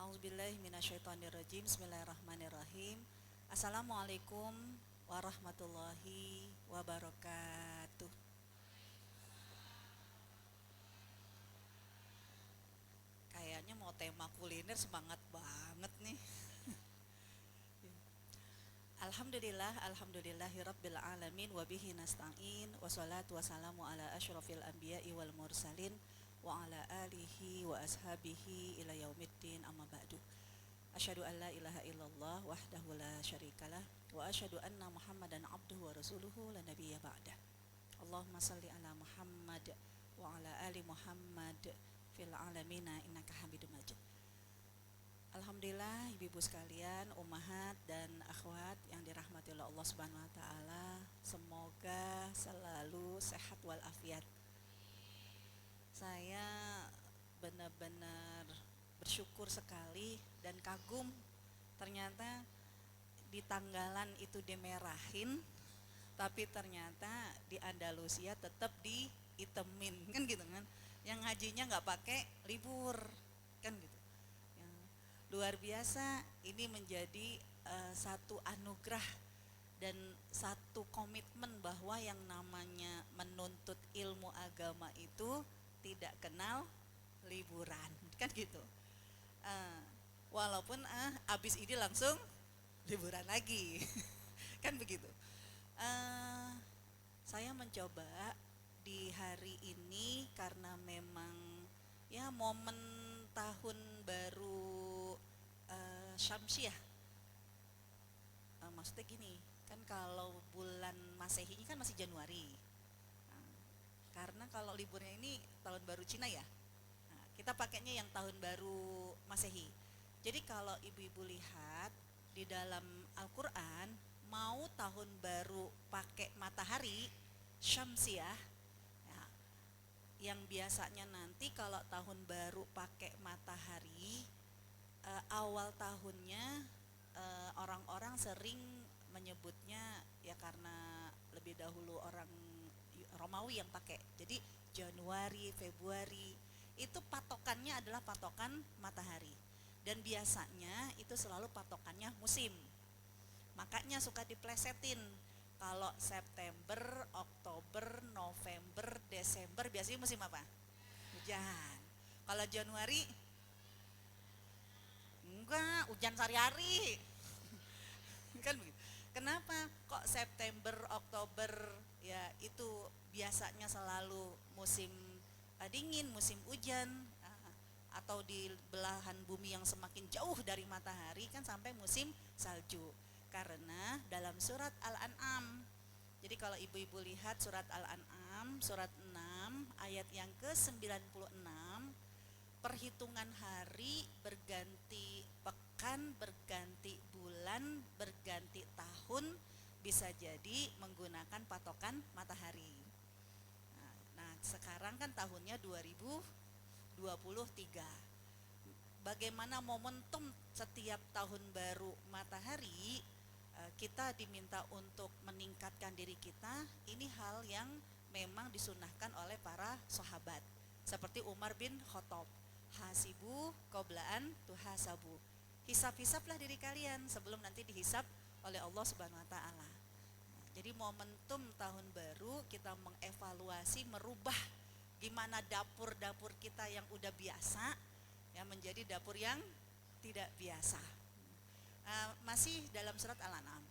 A'udzubillahi minasyaitonirrajim. Bismillahirrahmanirrahim. Assalamualaikum warahmatullahi wabarakatuh. Kayaknya mau tema kuliner semangat banget nih. Alhamdulillahirabbil alamin wa bihi nasta'in wassalatu wassalamu ala asyrafil anbiya'i wal mursalin wa ala alihi wa ashabihi ila yaumiddin amma ba'du. Asyhadu an la ilaha illallah wahdahu la syarikalah wa asyhadu anna Muhammadan abduhu wa rasuluhu la nabiyya ba'dah. Allahumma salli ala Muhammad wa ala ali Muhammad fil alamina innaka Hamidum Majid. Alhamdulillah ibu-ibu sekalian, ummahat dan akhwat yang dirahmati oleh Allah Subhanahu wa taala, semoga selalu sehat walafiat. Saya benar-benar bersyukur sekali dan kagum, ternyata di tanggalan itu dimerahin, tapi ternyata di Andalusia tetap diitemin, kan gitu kan. Yang ngajinya nggak pakai libur, kan gitu. Luar biasa, ini menjadi satu anugerah dan satu komitmen bahwa yang namanya menuntut ilmu agama itu tidak kenal liburan, kan gitu. Walaupun abis ini langsung liburan lagi, kan begitu. Saya mencoba di hari ini karena memang ya momen tahun baru Syamsiah. Maksudnya gini, kan kalau bulan Masehi kan masih Januari. Karena kalau liburnya ini tahun baru Cina ya. Kita pakainya yang tahun baru Masehi. Jadi kalau ibu-ibu lihat di dalam Al-Qur'an, mau tahun baru pakai matahari Syamsiah, ya, yang biasanya nanti kalau tahun baru pakai matahari, awal tahunnya orang-orang sering menyebutnya ya karena lebih dahulu orang Romawi yang pakai. Jadi Januari, Februari itu patokannya adalah patokan matahari. Dan biasanya itu selalu patokannya musim. Makanya suka diplesetin. Kalau September, Oktober, November, Desember biasanya musim apa? Hujan. Kalau Januari enggak, hujan sehari-hari. Kan begitu. Kenapa kok September, Oktober ya itu biasanya selalu musim dingin, musim hujan, atau di belahan bumi yang semakin jauh dari matahari kan sampai musim salju. Karena dalam surat Al-An'am, jadi kalau ibu-ibu lihat surat Al-An'am, surat 6 ayat yang ke-96, perhitungan hari berganti pekan, berganti bulan, berganti tahun bisa jadi menggunakan patokan matahari. Nah, sekarang kan tahunnya 2023. Bagaimana momentum setiap tahun baru matahari, kita diminta untuk meningkatkan diri kita. Ini hal yang memang disunahkan oleh para sahabat. Seperti Umar bin Khattab, hasibu qoblaan tuhasabu. Hisab-hisablah diri kalian sebelum nanti dihisab oleh Allah Subhanahu wa taala. Jadi momentum tahun baru kita mengevaluasi, merubah gimana dapur-dapur kita yang udah biasa ya menjadi dapur yang tidak biasa. Masih dalam surat Al-An'am.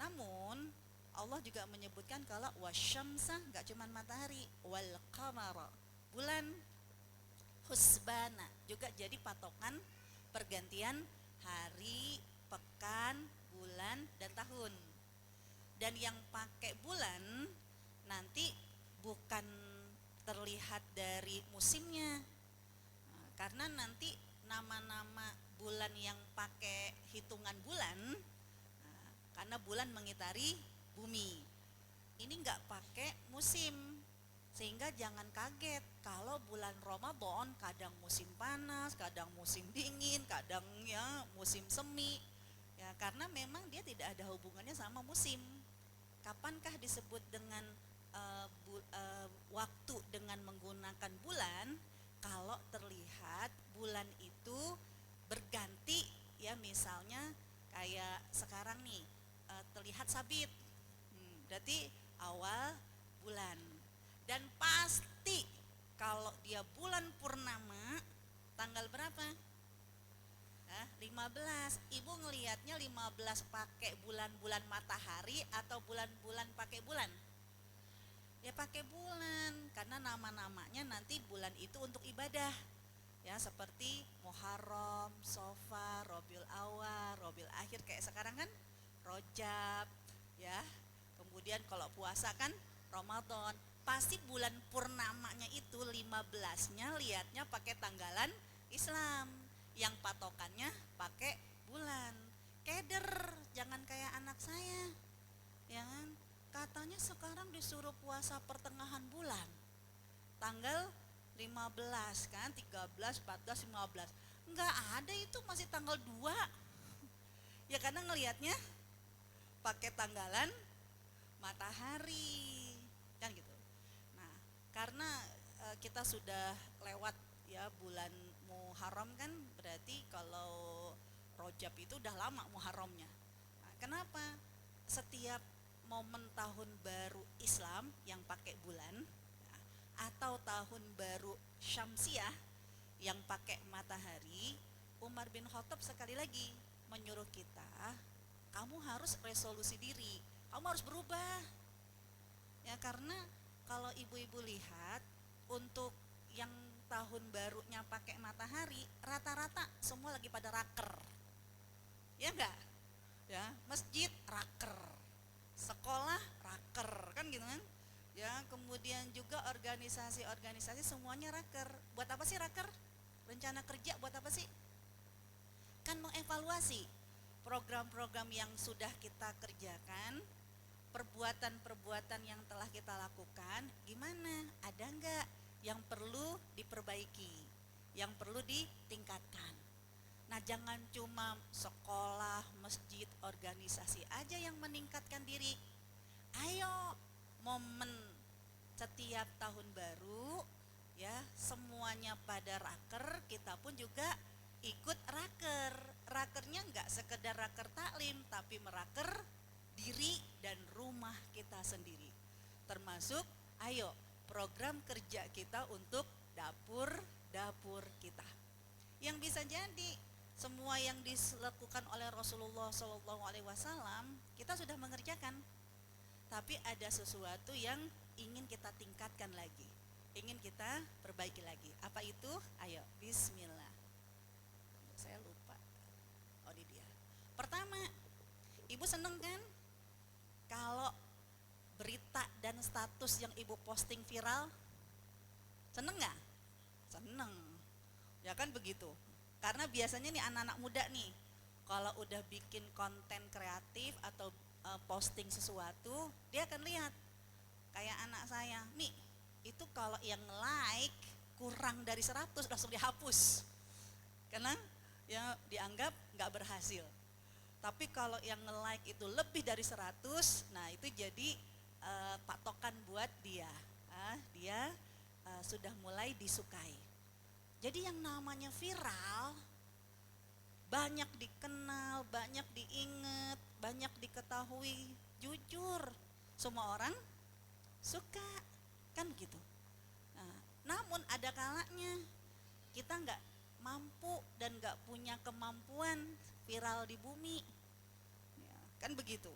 Namun Allah juga menyebutkan kalau wasyamsa, enggak cuma matahari, wal qamara, bulan, husbana juga jadi patokan pergantian hari, pekan, bulan, dan tahun. Dan yang pakai bulan nanti bukan terlihat dari musimnya, karena nanti nama-nama bulan yang pakai hitungan bulan, karena bulan mengitari bumi, ini nggak pakai musim. Sehingga jangan kaget kalau bulan Ramadan kadang musim panas, kadang musim dingin, kadang ya musim semi. Ya karena memang dia tidak ada hubungannya sama musim. Kapankah disebut dengan waktu dengan menggunakan bulan? Kalau terlihat bulan itu berganti, ya misalnya kayak sekarang nih terlihat sabit. Berarti awal bulan. Dan pasti kalau dia bulan purnama tanggal berapa? 15. Ibu ngelihatnya 15 pakai bulan-bulan matahari atau bulan-bulan pakai bulan? Ya pakai bulan, karena nama-namanya nanti bulan itu untuk ibadah. Ya seperti Muharram, Safar, Rabiul Awal, Rabiul Akhir, kayak sekarang kan Rojab, ya. Kemudian kalau puasa kan Ramadan. Pasti bulan purnamanya itu 15-nya lihatnya pakai tanggalan Islam, yang patokannya pakai bulan. Keder, jangan kayak anak saya, ya kan? Katanya sekarang disuruh puasa pertengahan bulan, tanggal 15 kan, 13, 14, 15. Enggak ada, itu masih tanggal 2. Ya karena ngelihatnya pakai tanggalan matahari, kan gitu. Nah, karena kita sudah lewat ya bulan Muharram kan, berarti kalau Rojab itu udah lama Muharramnya. Nah, kenapa setiap momen tahun baru Islam yang pakai bulan, atau tahun baru Syamsiah yang pakai matahari, Umar bin Khattab sekali lagi menyuruh kita, kamu harus resolusi diri, kamu harus berubah. Ya karena kalau ibu-ibu lihat, untuk yang tahun barunya pakai matahari, rata-rata semua lagi pada raker. Ya enggak? Ya, masjid raker, sekolah raker, kan gitu kan? Ya, kemudian juga organisasi-organisasi semuanya raker. Buat apa sih raker? Rencana kerja buat apa sih? Kan mengevaluasi program-program yang sudah kita kerjakan, perbuatan-perbuatan yang telah kita lakukan, gimana? Ada enggak yang perlu diperbaiki, yang perlu ditingkatkan? Nah, jangan cuma sekolah, masjid, organisasi aja yang meningkatkan diri. Ayo, momen setiap tahun baru ya semuanya pada raker, kita pun juga ikut raker. Rakernya enggak sekedar raker taklim, tapi meraker diri dan rumah kita sendiri. Termasuk ayo program kerja kita untuk dapur kita. Yang bisa jadi semua yang dilakukan oleh Rasulullah SAW kita sudah mengerjakan, tapi ada sesuatu yang ingin kita tingkatkan lagi, ingin kita perbaiki lagi. Apa itu? Ayo, bismillah. Saya lupa. Oh, ini dia. Pertama, ibu seneng kan kalau berita dan status yang ibu posting viral? Seneng gak? Seneng. Ya kan begitu. Karena biasanya nih anak-anak muda nih, kalau udah bikin konten kreatif atau posting sesuatu, dia akan lihat. Kayak anak saya, nih itu kalau yang like kurang dari 100 langsung dihapus. Karena ya dianggap gak berhasil. Tapi kalau yang nge-like itu lebih dari 100, nah itu jadi patokan buat dia. Dia sudah mulai disukai. Jadi yang namanya viral, banyak dikenal, banyak diingat, banyak diketahui, jujur semua orang suka, kan gitu. Nah, namun ada kalanya kita nggak mampu dan nggak punya kemampuan viral di bumi, ya, kan begitu.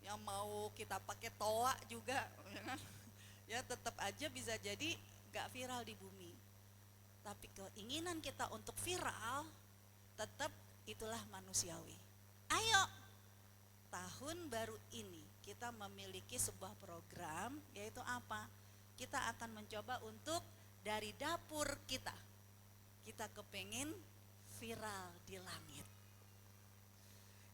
Yang mau kita pakai toa juga, ya tetap aja bisa jadi nggak viral di bumi. Tapi keinginan kita untuk viral tetap itulah manusiawi. Ayo, tahun baru ini kita memiliki sebuah program, yaitu apa? Kita akan mencoba untuk dari dapur kita kepengen viral di langit.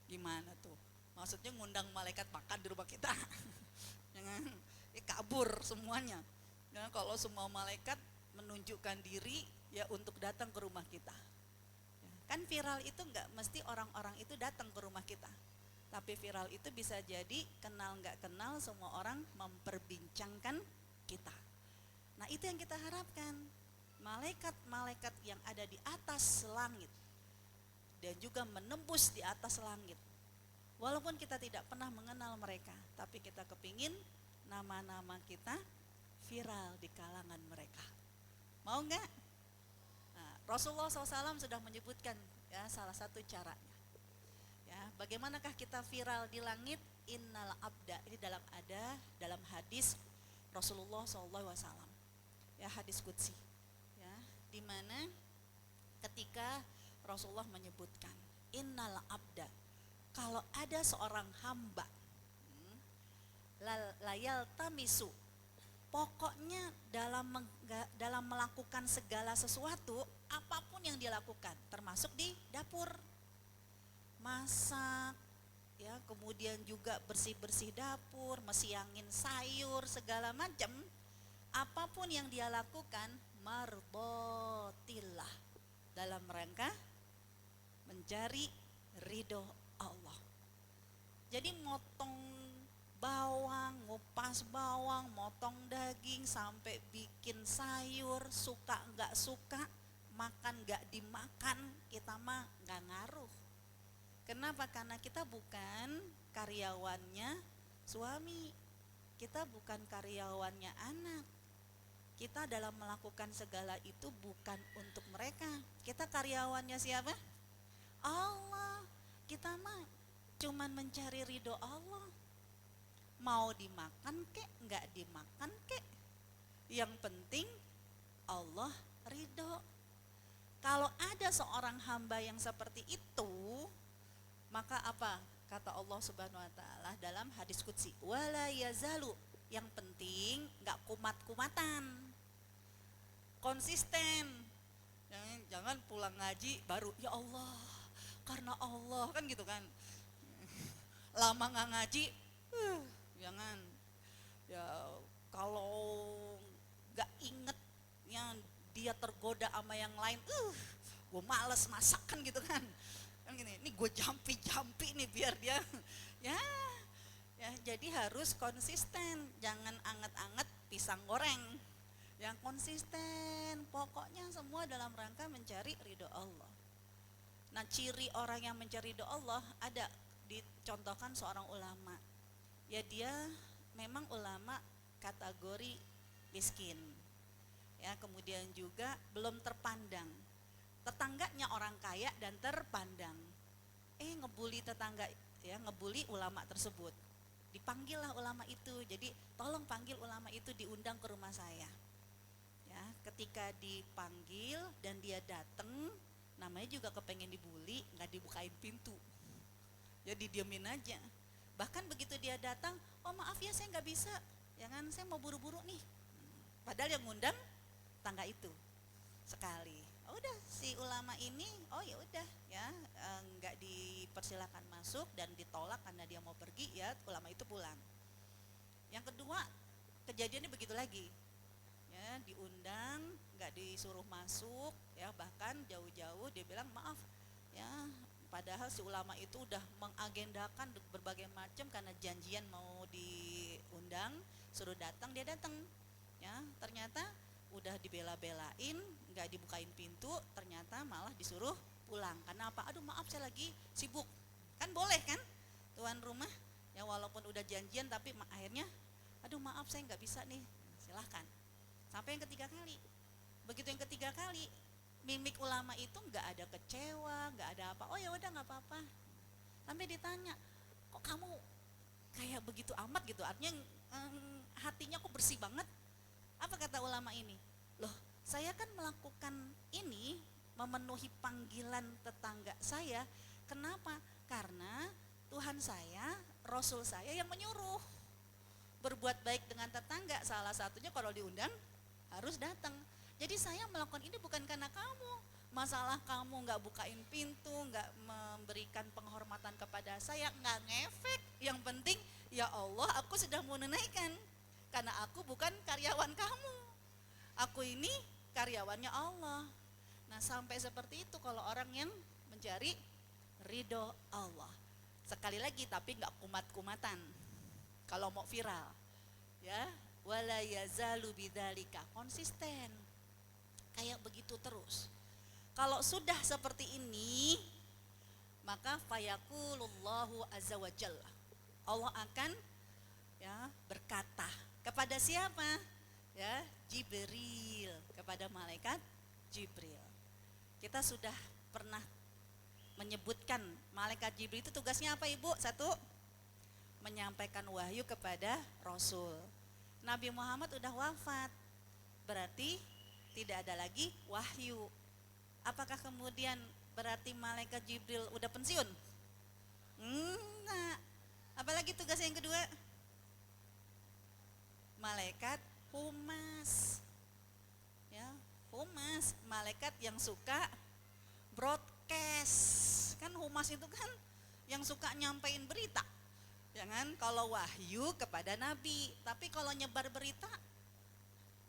Gimana tuh? Maksudnya ngundang malaikat makan di rumah kita. Jangan kabur semuanya. Nah, kalau semua malaikat menunjukkan diri ya untuk datang ke rumah kita. Kan viral itu enggak mesti orang-orang itu datang ke rumah kita. Tapi viral itu bisa jadi kenal enggak kenal semua orang memperbincangkan kita. Nah, itu yang kita harapkan. Malaikat-malaikat yang ada di atas langit dan juga menembus di atas langit. Walaupun kita tidak pernah mengenal mereka, tapi kita kepingin nama-nama kita viral di kalangan mereka. Mau nggak? Nah, Rasulullah SAW sudah menyebutkan ya salah satu caranya. Ya, bagaimanakah kita viral di langit? Innal abda, ini dalam hadis Rasulullah SAW. Ya, hadis qudsi. Ya, di mana ketika Rasulullah menyebutkan innal abda, kalau ada seorang hamba layal tamisu, pokoknya dalam melakukan segala sesuatu, apapun yang dia lakukan, termasuk di dapur, masak, ya, kemudian juga bersih-bersih dapur, mesiangin sayur, segala macam, apapun yang dia lakukan, mardotillah, dalam rangka mencari ridho Allah. Jadi motong bawang, ngupas bawang, motong daging, sampai bikin sayur, suka nggak suka, makan nggak dimakan, kita mah nggak ngaruh. Kenapa? Karena kita bukan karyawannya suami, kita bukan karyawannya anak. Kita dalam melakukan segala itu bukan untuk mereka. Kita karyawannya siapa? Allah. Kita mah cuman mencari ridho Allah. Mau dimakan kek, nggak dimakan kek, yang penting Allah ridho. Kalau ada seorang hamba yang seperti itu, maka apa kata Allah Subhanahu wa taala dalam hadis qudsi, wala yazalu, yang penting nggak kumat-kumatan, konsisten. Jangan pulang ngaji baru ya Allah, karena Allah, kan gitu kan. Lama nggak ngaji, jangan. Ya kalau nggak inget yang dia tergoda sama yang lain, gue males masak, kan gitu kan. Kan gini, ini gue jampi nih biar dia ya jadi harus konsisten, jangan anget-anget pisang goreng, yang konsisten, pokoknya semua dalam rangka mencari ridho Allah. Nah, ciri orang yang mencari ridho Allah ada dicontohkan seorang ulama, ya dia memang ulama kategori miskin, ya, kemudian juga belum terpandang, tetangganya orang kaya dan terpandang, ngebully tetangga, ya, ngebully ulama tersebut. Dipanggillah ulama itu, jadi tolong panggil ulama itu, diundang ke rumah saya. Ya, ketika dipanggil dan dia datang, namanya juga kepengen dibully, nggak dibukain pintu, jadi diemin aja. Bahkan begitu dia datang, oh maaf ya saya nggak bisa, ya kan, saya mau buru-buru nih. Padahal yang ngundang tangga itu sekali. Udah si ulama ini, oh ya udah ya, nggak dipersilakan masuk dan ditolak karena dia mau pergi, ya ulama itu pulang. Yang kedua kejadiannya begitu lagi, ya diundang nggak disuruh masuk, ya bahkan jauh-jauh dia bilang maaf ya, padahal si ulama itu udah mengagendakan berbagai macam karena janjian mau diundang, suruh datang, dia datang, ya ternyata udah dibela-belain, nggak dibukain pintu, ternyata malah disuruh pulang. Karena apa? Aduh maaf saya lagi sibuk. Kan boleh kan tuan rumah, ya walaupun udah janjian, tapi akhirnya aduh maaf saya nggak bisa nih, silahkan. Sampai yang ketiga kali. Begitu yang ketiga kali, mimik ulama itu nggak ada kecewa, nggak ada apa, oh ya udah nggak apa-apa. Sampai ditanya, kok kamu kayak begitu amat gitu, artinya hatinya kok bersih banget. Apa kata ulama ini? Loh, saya kan melakukan ini memenuhi panggilan tetangga saya. Kenapa? Karena Tuhan saya, Rasul saya yang menyuruh berbuat baik dengan tetangga. Salah satunya kalau diundang harus datang. Jadi saya melakukan ini bukan karena kamu. Masalah kamu nggak bukain pintu, nggak memberikan penghormatan kepada saya, nggak ngefek. Yang penting ya Allah, aku sudah menunaikan. Karena aku bukan karyawan kamu, aku ini karyawannya Allah. Nah sampai seperti itu kalau orang yang mencari ridho Allah. Sekali lagi, tapi nggak kumat-kumatan. Kalau mau viral, ya, wala yazalu bidzalika, konsisten, kayak begitu terus. Kalau sudah seperti ini, maka fayaqulullahu azza wa jalla, Allah akan ya berkata kepada siapa? Ya, Jibril, kepada malaikat Jibril. Kita sudah pernah menyebutkan malaikat Jibril itu tugasnya apa, Ibu? Satu, menyampaikan wahyu kepada Rasul. Nabi Muhammad udah wafat, berarti tidak ada lagi wahyu. Apakah kemudian berarti malaikat Jibril udah pensiun? Enggak. Apalagi tugas yang kedua? Malaikat humas. Ya, humas, malaikat yang suka broadcast. Kan humas itu kan yang suka nyampein berita. Jangan kalau wahyu kepada nabi, tapi kalau nyebar berita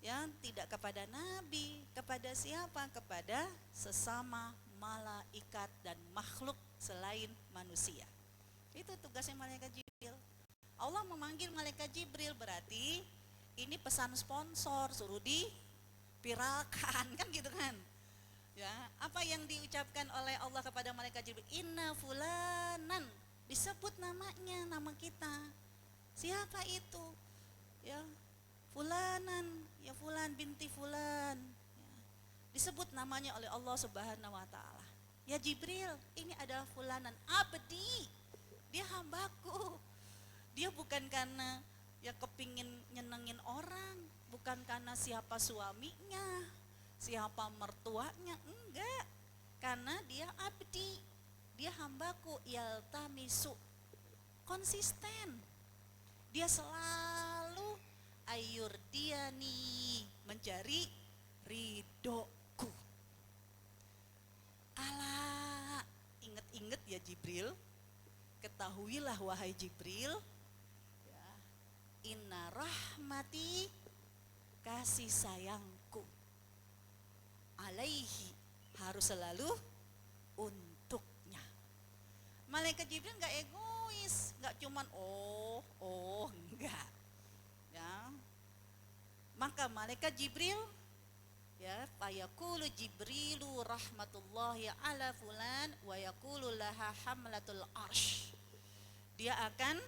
ya tidak kepada nabi, kepada siapa? Kepada sesama malaikat dan makhluk selain manusia. Itu tugasnya malaikat Jibril. Allah memanggil malaikat Jibril, berarti ini pesan sponsor, suruh dipiralkan, kan gitu kan. Ya, apa yang diucapkan oleh Allah kepada malaikat Jibril? Inna fulanan, disebut namanya, nama kita. Siapa itu? Ya, fulanan, ya fulan binti fulan. Ya, disebut namanya oleh Allah Subhanahu wa taala. Ya Jibril, ini adalah fulanan abdi. Dia hambaku. Dia bukan karena ya kepingin nyenengin orang, bukan karena siapa suaminya, siapa mertuanya, enggak. Karena dia abdi, dia hambaku, yaltamisu, konsisten. Dia selalu ayurdiani, mencari ridhoku. Alah, inget-inget ya Jibril, ketahuilah wahai Jibril, ya, inna rahmati, kasih sayangku, alaihi, harus selalu untuknya. Malaikat Jibril nggak egois, nggak cuman enggak. Ya, maka malaikat Jibril, ya, fayaqulu Jibrilu rahmatullahi ala fulan wa yaqulu laha hamlatul arsh. Dia akan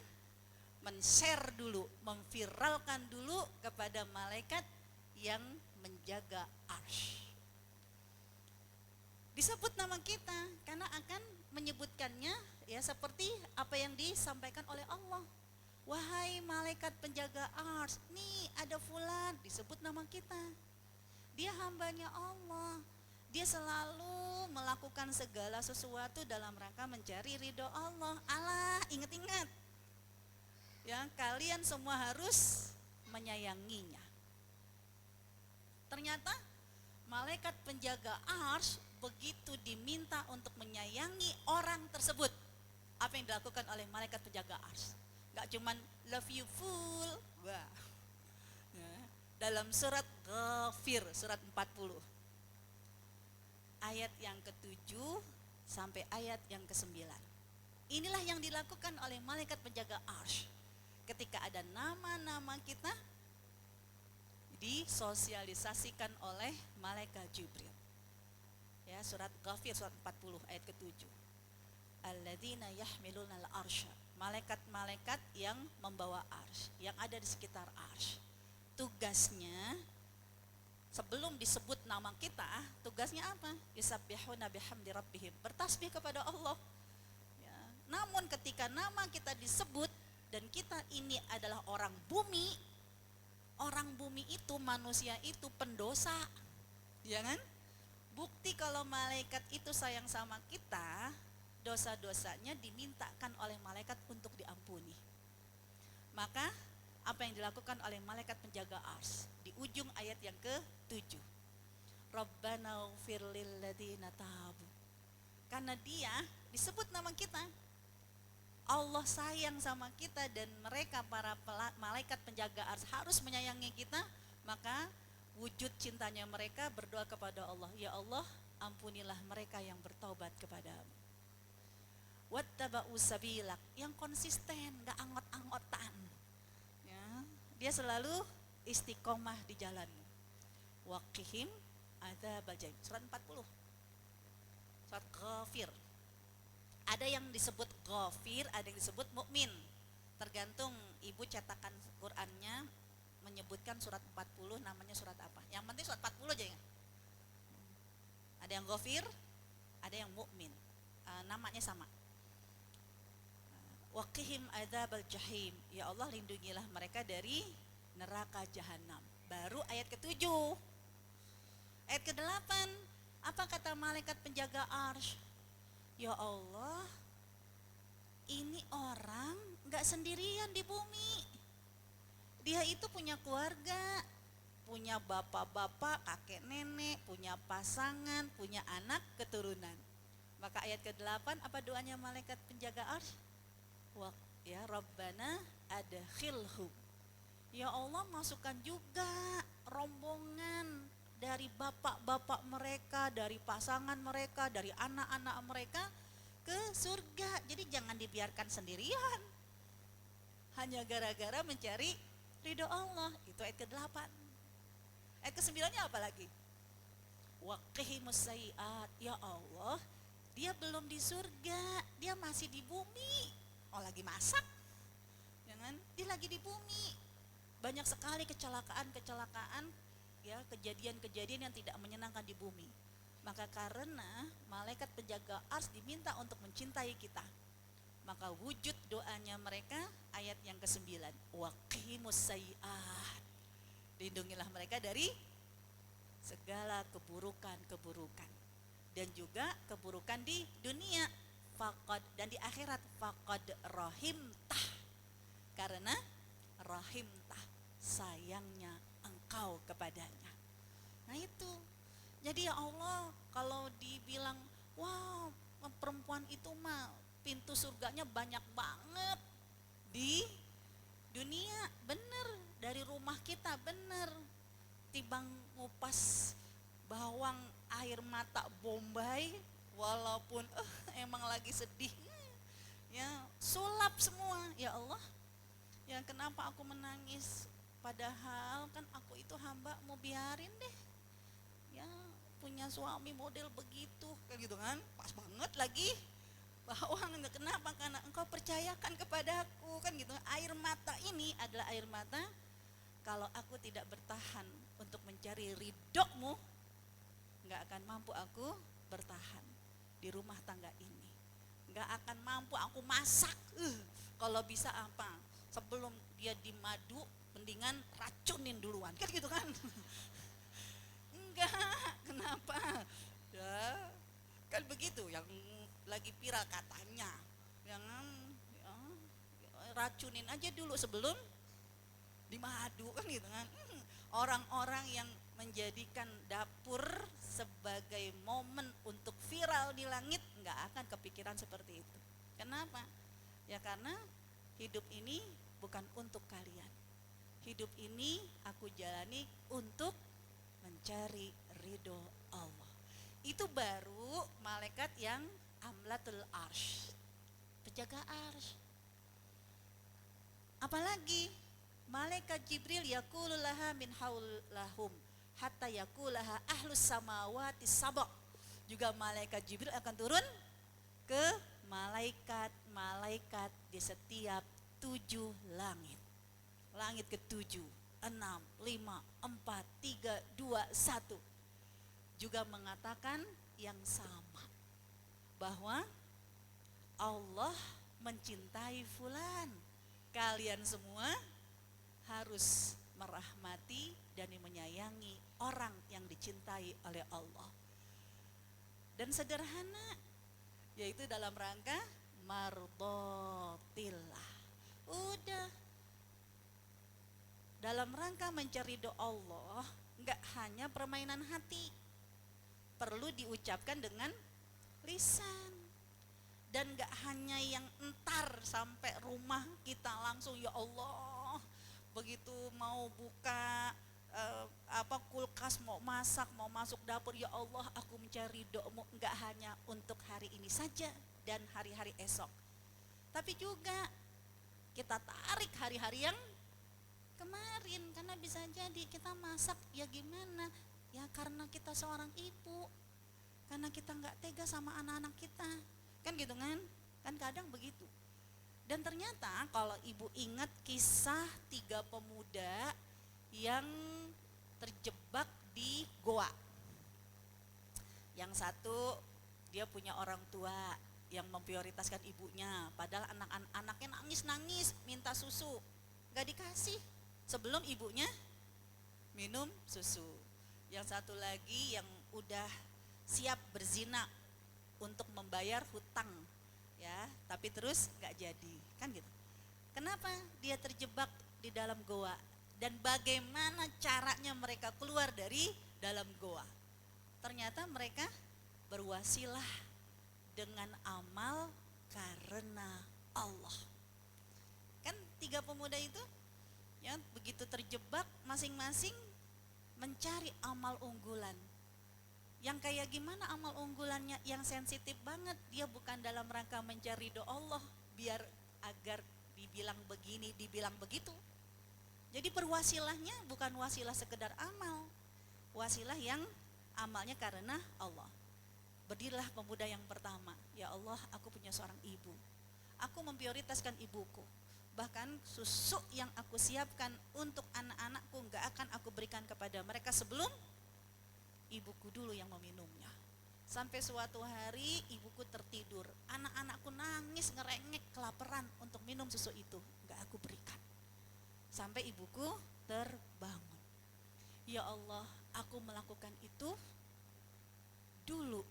men-share dulu, memviralkan dulu kepada malaikat yang menjaga arsh. Disebut nama kita karena akan menyebutkannya ya seperti apa yang disampaikan oleh Allah. Wahai malaikat penjaga arsh, nih ada fulan, disebut nama kita. Dia hambanya Allah. Dia selalu melakukan segala sesuatu dalam rangka mencari ridho Allah. Allah, ingat-ingat. Ya, kalian semua harus menyayanginya. Ternyata malaikat penjaga arsy begitu diminta untuk menyayangi orang tersebut. Apa yang dilakukan oleh malaikat penjaga arsy? Gak cuman love you full. Wah. Ya. Dalam surat Ghafir, surat 40, ayat yang ke-7 sampai ayat yang ke-9. Inilah yang dilakukan oleh malaikat penjaga arsy. Ketika ada nama-nama kita disosialisasikan oleh malaikat Jibril. Ya, surat Ghafir, surat 40 ayat ke-7. Alladzina yahmiluna al-arsya, malaikat-malaikat yang membawa arsy, yang ada di sekitar arsy. Tugasnya sebelum disebut nama kita, tugasnya apa? Yusabbihuna bihamdi rabbihim, bertasbih kepada Allah. Ya. Namun ketika nama kita disebut dan kita ini adalah orang bumi itu, manusia itu pendosa, ya kan? Bukti kalau malaikat itu sayang sama kita, dosa-dosanya dimintakan oleh malaikat untuk diampuni. Maka apa yang dilakukan oleh malaikat penjaga arsy di ujung ayat yang ke-7, Rabbana ighfir lil ladzina tabu. Karena dia disebut nama kita, Allah sayang sama kita dan mereka para malaikat penjaga arsy harus menyayangi kita, maka wujud cintanya mereka berdoa kepada Allah, ya Allah, ampunilah mereka yang bertaubat kepadamu. Wattaba'u sabilak, yang konsisten, gak anggot-anggotan. Ya, dia selalu istiqomah di jalanmu. Waqihim adzabal jahim, surat 40, surat Ghafir, Ada yang disebut ghafir, ada yang disebut mukmin. Tergantung ibu cetakan Qur'annya menyebutkan surat 40 namanya surat apa. Yang penting surat 40 aja ya. Ada yang ghafir, ada yang mukmin. Namanya sama. Waqihim adzabal jahim. Ya Allah, lindungilah mereka dari neraka jahanam. Baru ayat ke-7. Ayat ke-8, apa kata malaikat penjaga arsy? Ya Allah, ini orang gak sendirian di bumi. Dia itu punya keluarga, punya bapak-bapak, kakek nenek, punya pasangan, punya anak, keturunan. Maka ayat ke-8 apa doanya malaikat penjaga arsy? Ya Rabbana adkhilhum. Ya Allah, masukkan juga rombongan dari bapak-bapak mereka, dari pasangan mereka, dari anak-anak mereka ke surga. Jadi jangan dibiarkan sendirian hanya gara-gara mencari ridho Allah. Itu ayat ke-8. Ayat ke-9-nya apa lagi? Waqihimus sayiat. Ya Allah, dia belum di surga, dia masih di bumi. Oh, lagi masak. Jangan, dia lagi di bumi. Banyak sekali kecelakaan-kecelakaan, ya, kejadian-kejadian yang tidak menyenangkan di bumi. Maka karena malaikat penjaga arsy diminta untuk mencintai kita, maka wujud doanya mereka ayat yang ke-9, waqimus sayiat. Lindungilah mereka dari segala keburukan-keburukan dan juga keburukan di dunia faqad, dan di akhirat faqad rahimtah, karena rahimtah, sayangnya engkau kepadanya. Nah itu. Jadi ya Allah, kalau dibilang wow, perempuan itu mah pintu surganya banyak banget di dunia, bener. Dari rumah kita, bener. Tibang ngupas bawang air mata Bombay, walaupun emang lagi sedih, ya sulap semua. Ya Allah, ya kenapa aku menangis, padahal kan aku itu hamba, mau biarin deh, ya punya suami model begitu, kan gitu kan, pas banget lagi bawang. Kenapa? Karena engkau percayakan kepadaku, kan gitu. Air mata ini adalah air mata, kalau aku tidak bertahan untuk mencari ridhomu, gak akan mampu aku bertahan di rumah tangga ini, gak akan mampu aku masak. Kalau bisa apa, sebelum dia dimadu mendingan racunin duluan, kan gitu kan. Enggak, kenapa? Ya, kan begitu yang lagi viral katanya, jangan ya, racunin aja dulu sebelum dimadu, kan gitu kan. Orang-orang yang menjadikan dapur sebagai momen untuk viral di langit nggak akan kepikiran seperti itu. Kenapa? Ya karena hidup ini bukan untuk kalian. Hidup ini aku jalani untuk mencari ridho Allah. Itu baru malaikat yang amlatul arsy, penjaga arsy. Apalagi malaikat Jibril yaqululaha min haulahum hatta yaqulaha ahlus samawati sab'a. Juga malaikat Jibril akan turun ke malaikat-malaikat di setiap 7 langit. Langit ke-7, 6, 5, 4, 3, 2, 1. Juga mengatakan yang sama, bahwa Allah mencintai fulan. Kalian semua harus merahmati dan menyayangi orang yang dicintai oleh Allah. Dan sederhana, yaitu dalam rangka mardotillah. Udah, dalam rangka mencari doa Allah, enggak hanya permainan hati, perlu diucapkan dengan lisan. Dan enggak hanya yang entar sampai rumah kita langsung ya Allah, begitu mau buka kulkas, mau masak, mau masuk dapur, ya Allah aku mencari doamu. Enggak hanya untuk hari ini saja dan hari-hari esok, tapi juga kita tarik hari-hari yang kemarin. Karena bisa jadi kita masak ya gimana, ya karena kita seorang ibu, karena kita nggak tega sama anak-anak kita, kan gitu kan. Kan kadang begitu. Dan ternyata kalau ibu ingat kisah 3 pemuda yang terjebak di goa. Yang satu dia punya orang tua yang memprioritaskan ibunya, padahal anak-anaknya nangis-nangis minta susu, gak dikasih sebelum ibunya minum susu. Yang satu lagi yang udah siap berzina untuk membayar hutang, ya, tapi terus gak jadi, kan gitu. Kenapa dia terjebak di dalam goa dan bagaimana caranya mereka keluar dari dalam goa? Ternyata mereka berwasilah dengan amal karena Allah. Kan 3 pemuda itu ya begitu terjebak masing-masing mencari amal unggulan. Yang kayak gimana amal unggulannya? Yang sensitif banget, dia bukan dalam rangka mencari ridho Allah biar agar dibilang begini, dibilang begitu. Jadi berwasilahnya bukan wasilah sekedar amal, wasilah yang amalnya karena Allah. Berdirilah pemuda yang pertama, ya Allah, aku punya seorang ibu, aku memprioritaskan ibuku, bahkan susu yang aku siapkan untuk anak-anakku gak akan aku berikan kepada mereka sebelum ibuku dulu yang meminumnya. Sampai suatu hari ibuku tertidur, anak-anakku nangis ngerengek kelaparan untuk minum susu itu, gak aku berikan. Sampai ibuku terbangun. Ya Allah, aku melakukan itu dulu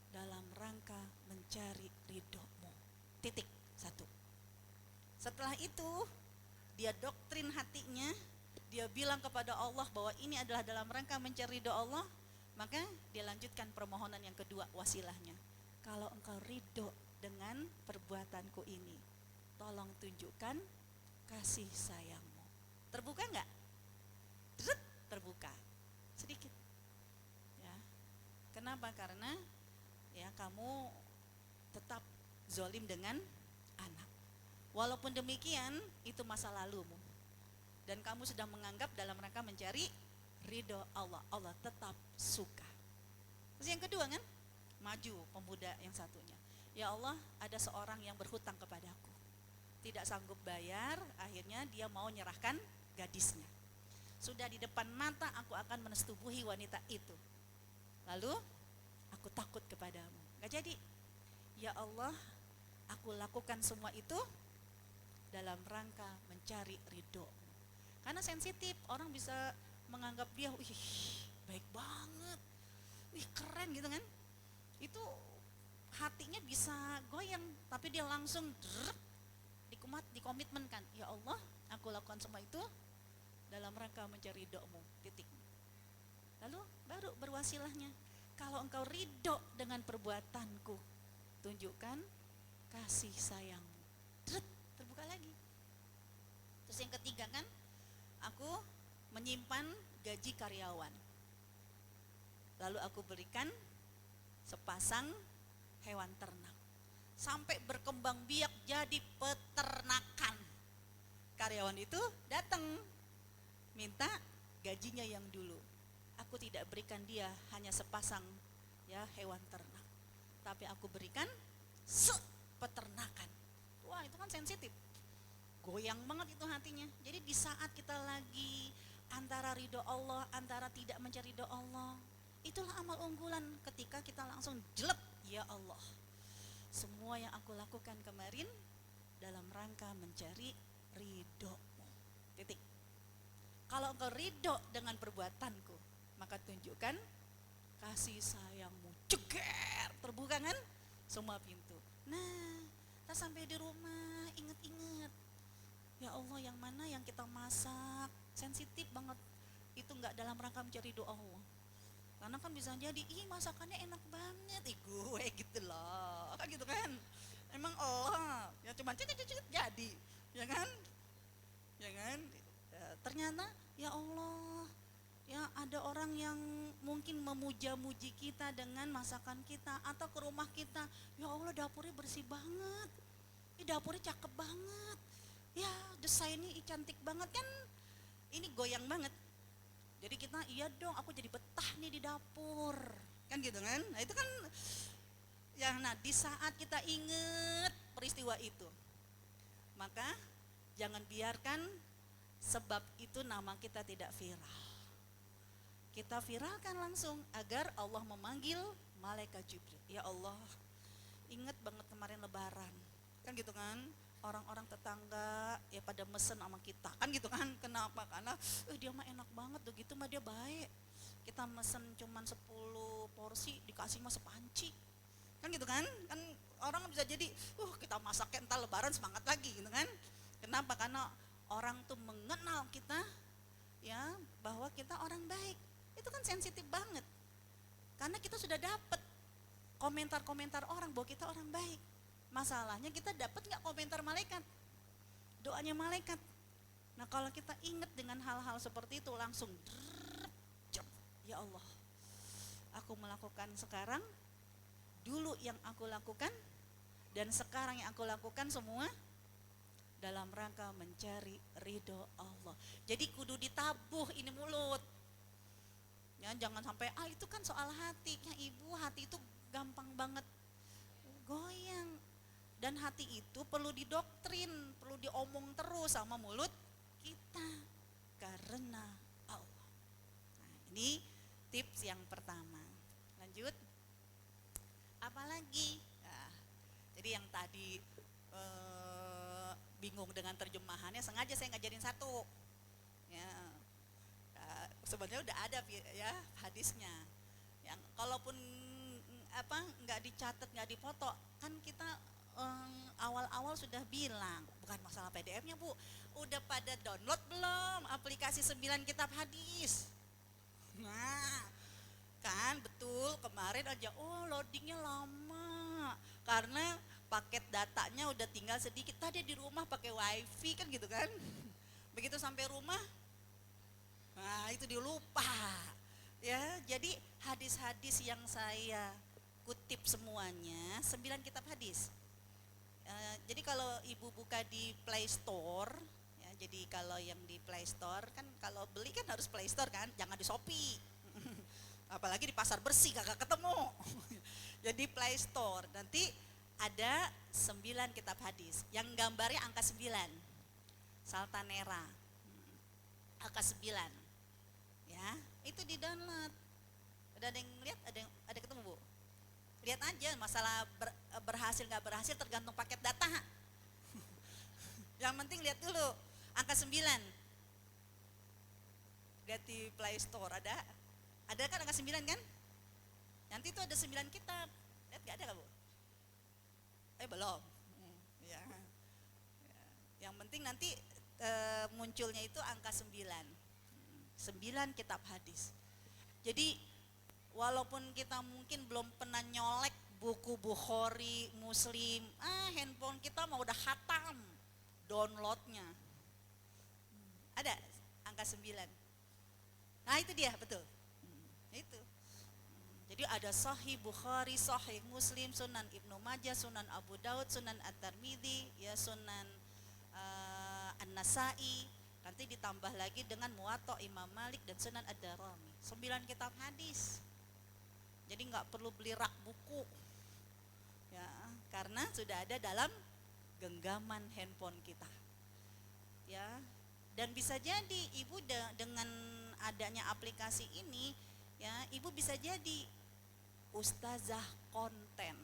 dalam rangka mencari ridho-Mu. Titik. 1. Setelah itu dia doktrin hatinya, dia bilang kepada Allah bahwa ini adalah dalam rangka mencari ridho Allah. Maka dia lanjutkan permohonan yang kedua, wasilahnya. Kalau Engkau ridho dengan perbuatanku ini, tolong tunjukkan kasih sayang-Mu. Terbuka enggak? Terbuka. Sedikit. Ya. Kenapa? Karena ya kamu tetap zolim dengan anak. Walaupun demikian itu masa lalumu dan kamu sudah menganggap dalam rangka mencari ridho Allah, Allah tetap suka. Terus yang kedua kan, maju pemuda yang satunya. Ya Allah, ada seorang yang berhutang kepadaku, tidak sanggup bayar, akhirnya dia mau nyerahkan gadisnya. Sudah di depan mata aku akan menestubuhi wanita itu, lalu aku takut kepadamu, gak jadi. Ya Allah, aku lakukan semua itu dalam rangka mencari ridho-Mu. Karena sensitif, orang bisa menganggap dia, wih baik banget, wih keren gitu kan. Itu hatinya bisa goyang, tapi dia langsung dikomitmenkan. Ya Allah, aku lakukan semua itu dalam rangka mencari ridho-Mu. Titik. Lalu baru berwasilahnya, kalau Engkau ridho dengan perbuatanku, tunjukkan kasih sayang-Mu. Terbuka lagi. Terus yang ketiga kan, aku menyimpan gaji karyawan, lalu aku berikan sepasang hewan ternak sampai berkembang biak jadi peternakan. Karyawan itu datang minta gajinya yang dulu. Aku tidak berikan dia hanya sepasang ya hewan ternak, tapi aku berikan peternakan. Wah, itu kan sensitif, goyang banget itu hatinya. Jadi di saat kita lagi antara ridho Allah, antara tidak mencari ridho Allah, itulah amal unggulan ketika kita langsung jelek. Ya Allah, semua yang aku lakukan kemarin dalam rangka mencari ridho-Mu. Titik. Kalau Engkau ridho dengan perbuatanku, maka tunjukkan kasih sayang-Mu. Ceger, terbuka kan semua pintu. Nah, kita sampai di rumah ingat-ingat, ya Allah, yang mana yang kita masak sensitif banget, itu nggak dalam rangka mencari doa Allah. Karena kan bisa jadi, ih masakannya enak banget, gue gitu loh, kan gitu kan. Emang Allah ya cuma cicit jadi, ya kan? Ya kan? Ternyata ya Allah, ya ada orang yang mungkin memuja-muji kita dengan masakan kita atau ke rumah kita, ya Allah dapurnya bersih banget, dapurnya cakep banget, ya desainnya cantik banget kan, ini goyang banget. Jadi kita iya dong, aku jadi betah nih di dapur, kan gitu kan. Nah itu kan Ya, nah di saat kita ingat peristiwa itu, maka jangan biarkan sebab itu nama kita tidak viral. Kita viralkan langsung agar Allah memanggil malaikat Jibril. Ya Allah, ingat banget kemarin lebaran. Kan gitu kan? Orang-orang tetangga ya pada mesen sama kita. Kan gitu kan? Kenapa? Karena dia mah enak banget begitu mah dia baik. Kita mesen cuman 10 porsi dikasih mah sepanci. Kan gitu kan? Kan orang bisa jadi kita masaknya entar lebaran semangat lagi gitu kan? Kenapa? Karena orang tuh mengenal kita ya bahwa kita orang baik. Itu kan sensitif banget. Karena kita sudah dapat komentar-komentar orang bahwa kita orang baik. Masalahnya kita dapat nggak komentar malaikat, doanya malaikat. Nah kalau kita ingat dengan hal-hal seperti itu langsung ya Allah, aku melakukan sekarang, dulu yang aku lakukan, dan sekarang yang aku lakukan semua dalam rangka mencari ridho Allah. Jadi kudu ditabuh ini mulut. Ya, jangan sampai itu kan soal hati. Ya ibu, hati itu gampang banget goyang. Dan hati itu perlu didoktrin, perlu diomong terus sama mulut kita karena Allah. Nah, ini tips yang pertama. Lanjut. Apalagi? Nah, jadi yang tadi bingung dengan terjemahannya, sengaja saya ngajarin satu. Ya, sebenarnya udah ada ya hadisnya. Yang kalaupun nggak dicatat, nggak difoto, kan kita awal-awal sudah bilang, bukan masalah PDF-nya Bu, udah pada download belum aplikasi 9 kitab hadis? Nah, kan betul kemarin aja, loadingnya lama karena paket datanya udah tinggal sedikit. Tadi di rumah pakai wifi kan gitu kan, begitu sampai rumah, nah itu dilupa. Ya, jadi hadis-hadis yang saya kutip semuanya 9 kitab hadis. Jadi kalau ibu buka di Play Store, ya, jadi kalau yang di Play Store kan kalau beli kan harus Play Store kan, jangan di Shopee. Apalagi di pasar bersih kagak ketemu. Jadi Play Store nanti ada 9 kitab hadis yang gambarnya angka 9, Saltanera, angka 9. Ya, itu di download. Udah ada yang lihat? Ada ketemu Bu? Lihat aja, masalah berhasil nggak berhasil tergantung paket data. Yang penting lihat dulu angka 9. Lihat di Play Store ada kan angka 9 kan? Nanti itu ada 9 kitab. Lihat nggak ada Bu? Belum. Ya. Yang penting nanti munculnya itu angka 9. 9 kitab hadis. Jadi walaupun kita mungkin belum pernah nyolek buku Bukhari, Muslim, handphone kita mau udah khatam downloadnya. Ada angka 9. Nah itu dia, betul. Itu. Jadi ada Sahih Bukhari, Sahih Muslim, Sunan Ibnu Majah, Sunan Abu Daud, Sunan At-Tirmidzi, ya Sunan An-Nasai. Nanti ditambah lagi dengan Muwatta Imam Malik dan Sunan Ad-Darimi. 9 kitab hadis. Jadi nggak perlu beli rak buku, ya, karena sudah ada dalam genggaman handphone kita, ya. Dan bisa jadi ibu dengan adanya aplikasi ini, ya, ibu bisa jadi ustazah konten,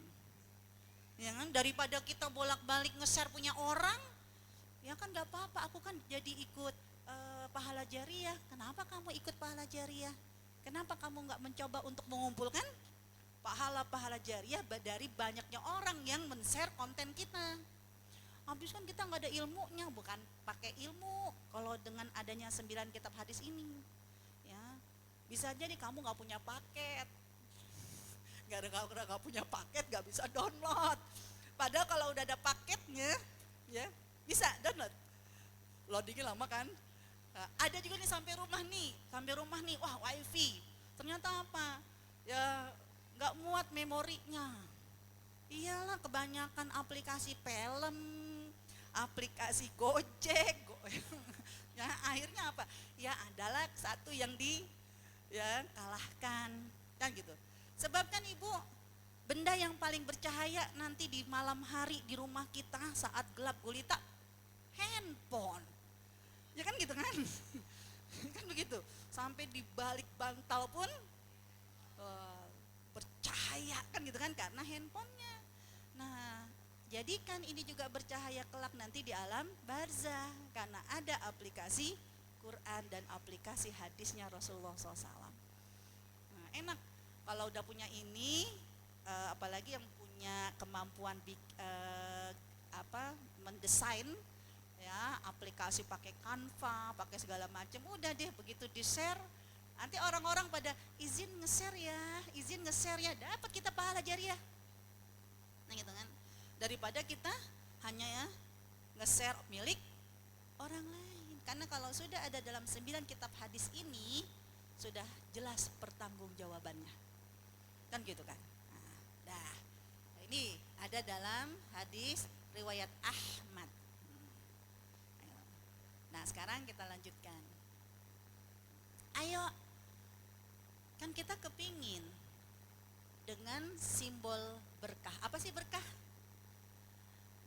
ya kan? Daripada kita bolak-balik nge-share punya orang, ya kan nggak apa-apa. Aku kan jadi ikut pahala jariah. Kenapa kamu ikut pahala jariah? Kenapa kamu nggak mencoba untuk mengumpulkan pahala-pahala jariah dari banyaknya orang yang men-share konten kita? Habis kan kita nggak ada ilmunya, bukan pakai ilmu. Kalau dengan adanya 9 kitab hadis ini, ya bisa jadi kamu nggak punya paket, nggak punya paket nggak bisa download. Padahal kalau udah ada paketnya, ya bisa download. Loadingnya lama kan? Nah, ada juga nih sampai rumah nih, wah wifi. Ternyata apa? Ya nggak muat memorinya. Iyalah kebanyakan aplikasi film, aplikasi Gojek, ya akhirnya apa? Ya adalah satu yang kalahkan, kan gitu. Sebab kan ibu Benda yang paling bercahaya nanti di malam hari di rumah kita saat gelap gulita, handphone. Ya kan gitu kan? Kan begitu. Sampai di balik bantal pun eh, bercahaya kan gitu kan, karena handphonenya. Nah, jadikan ini juga bercahaya kelak nanti di alam barzah, karena ada aplikasi Quran dan aplikasi hadisnya Rasulullah SAW. Nah, enak kalau udah punya ini, apalagi yang punya kemampuan mendesain ya, aplikasi pakai Canva, pakai segala macam, udah deh begitu di-share, nanti orang-orang pada izin nge-share ya, dapat kita pahala jariah. Nah gitu kan, daripada kita hanya ya nge-share milik orang lain. Karena kalau sudah ada dalam 9 kitab hadis ini, sudah jelas pertanggungjawabannya. Kan gitu kan. Nah, ini ada dalam hadis riwayat Ahmad. Nah, sekarang kita lanjutkan. Ayo, kan kita kepingin dengan simbol berkah. Apa sih berkah?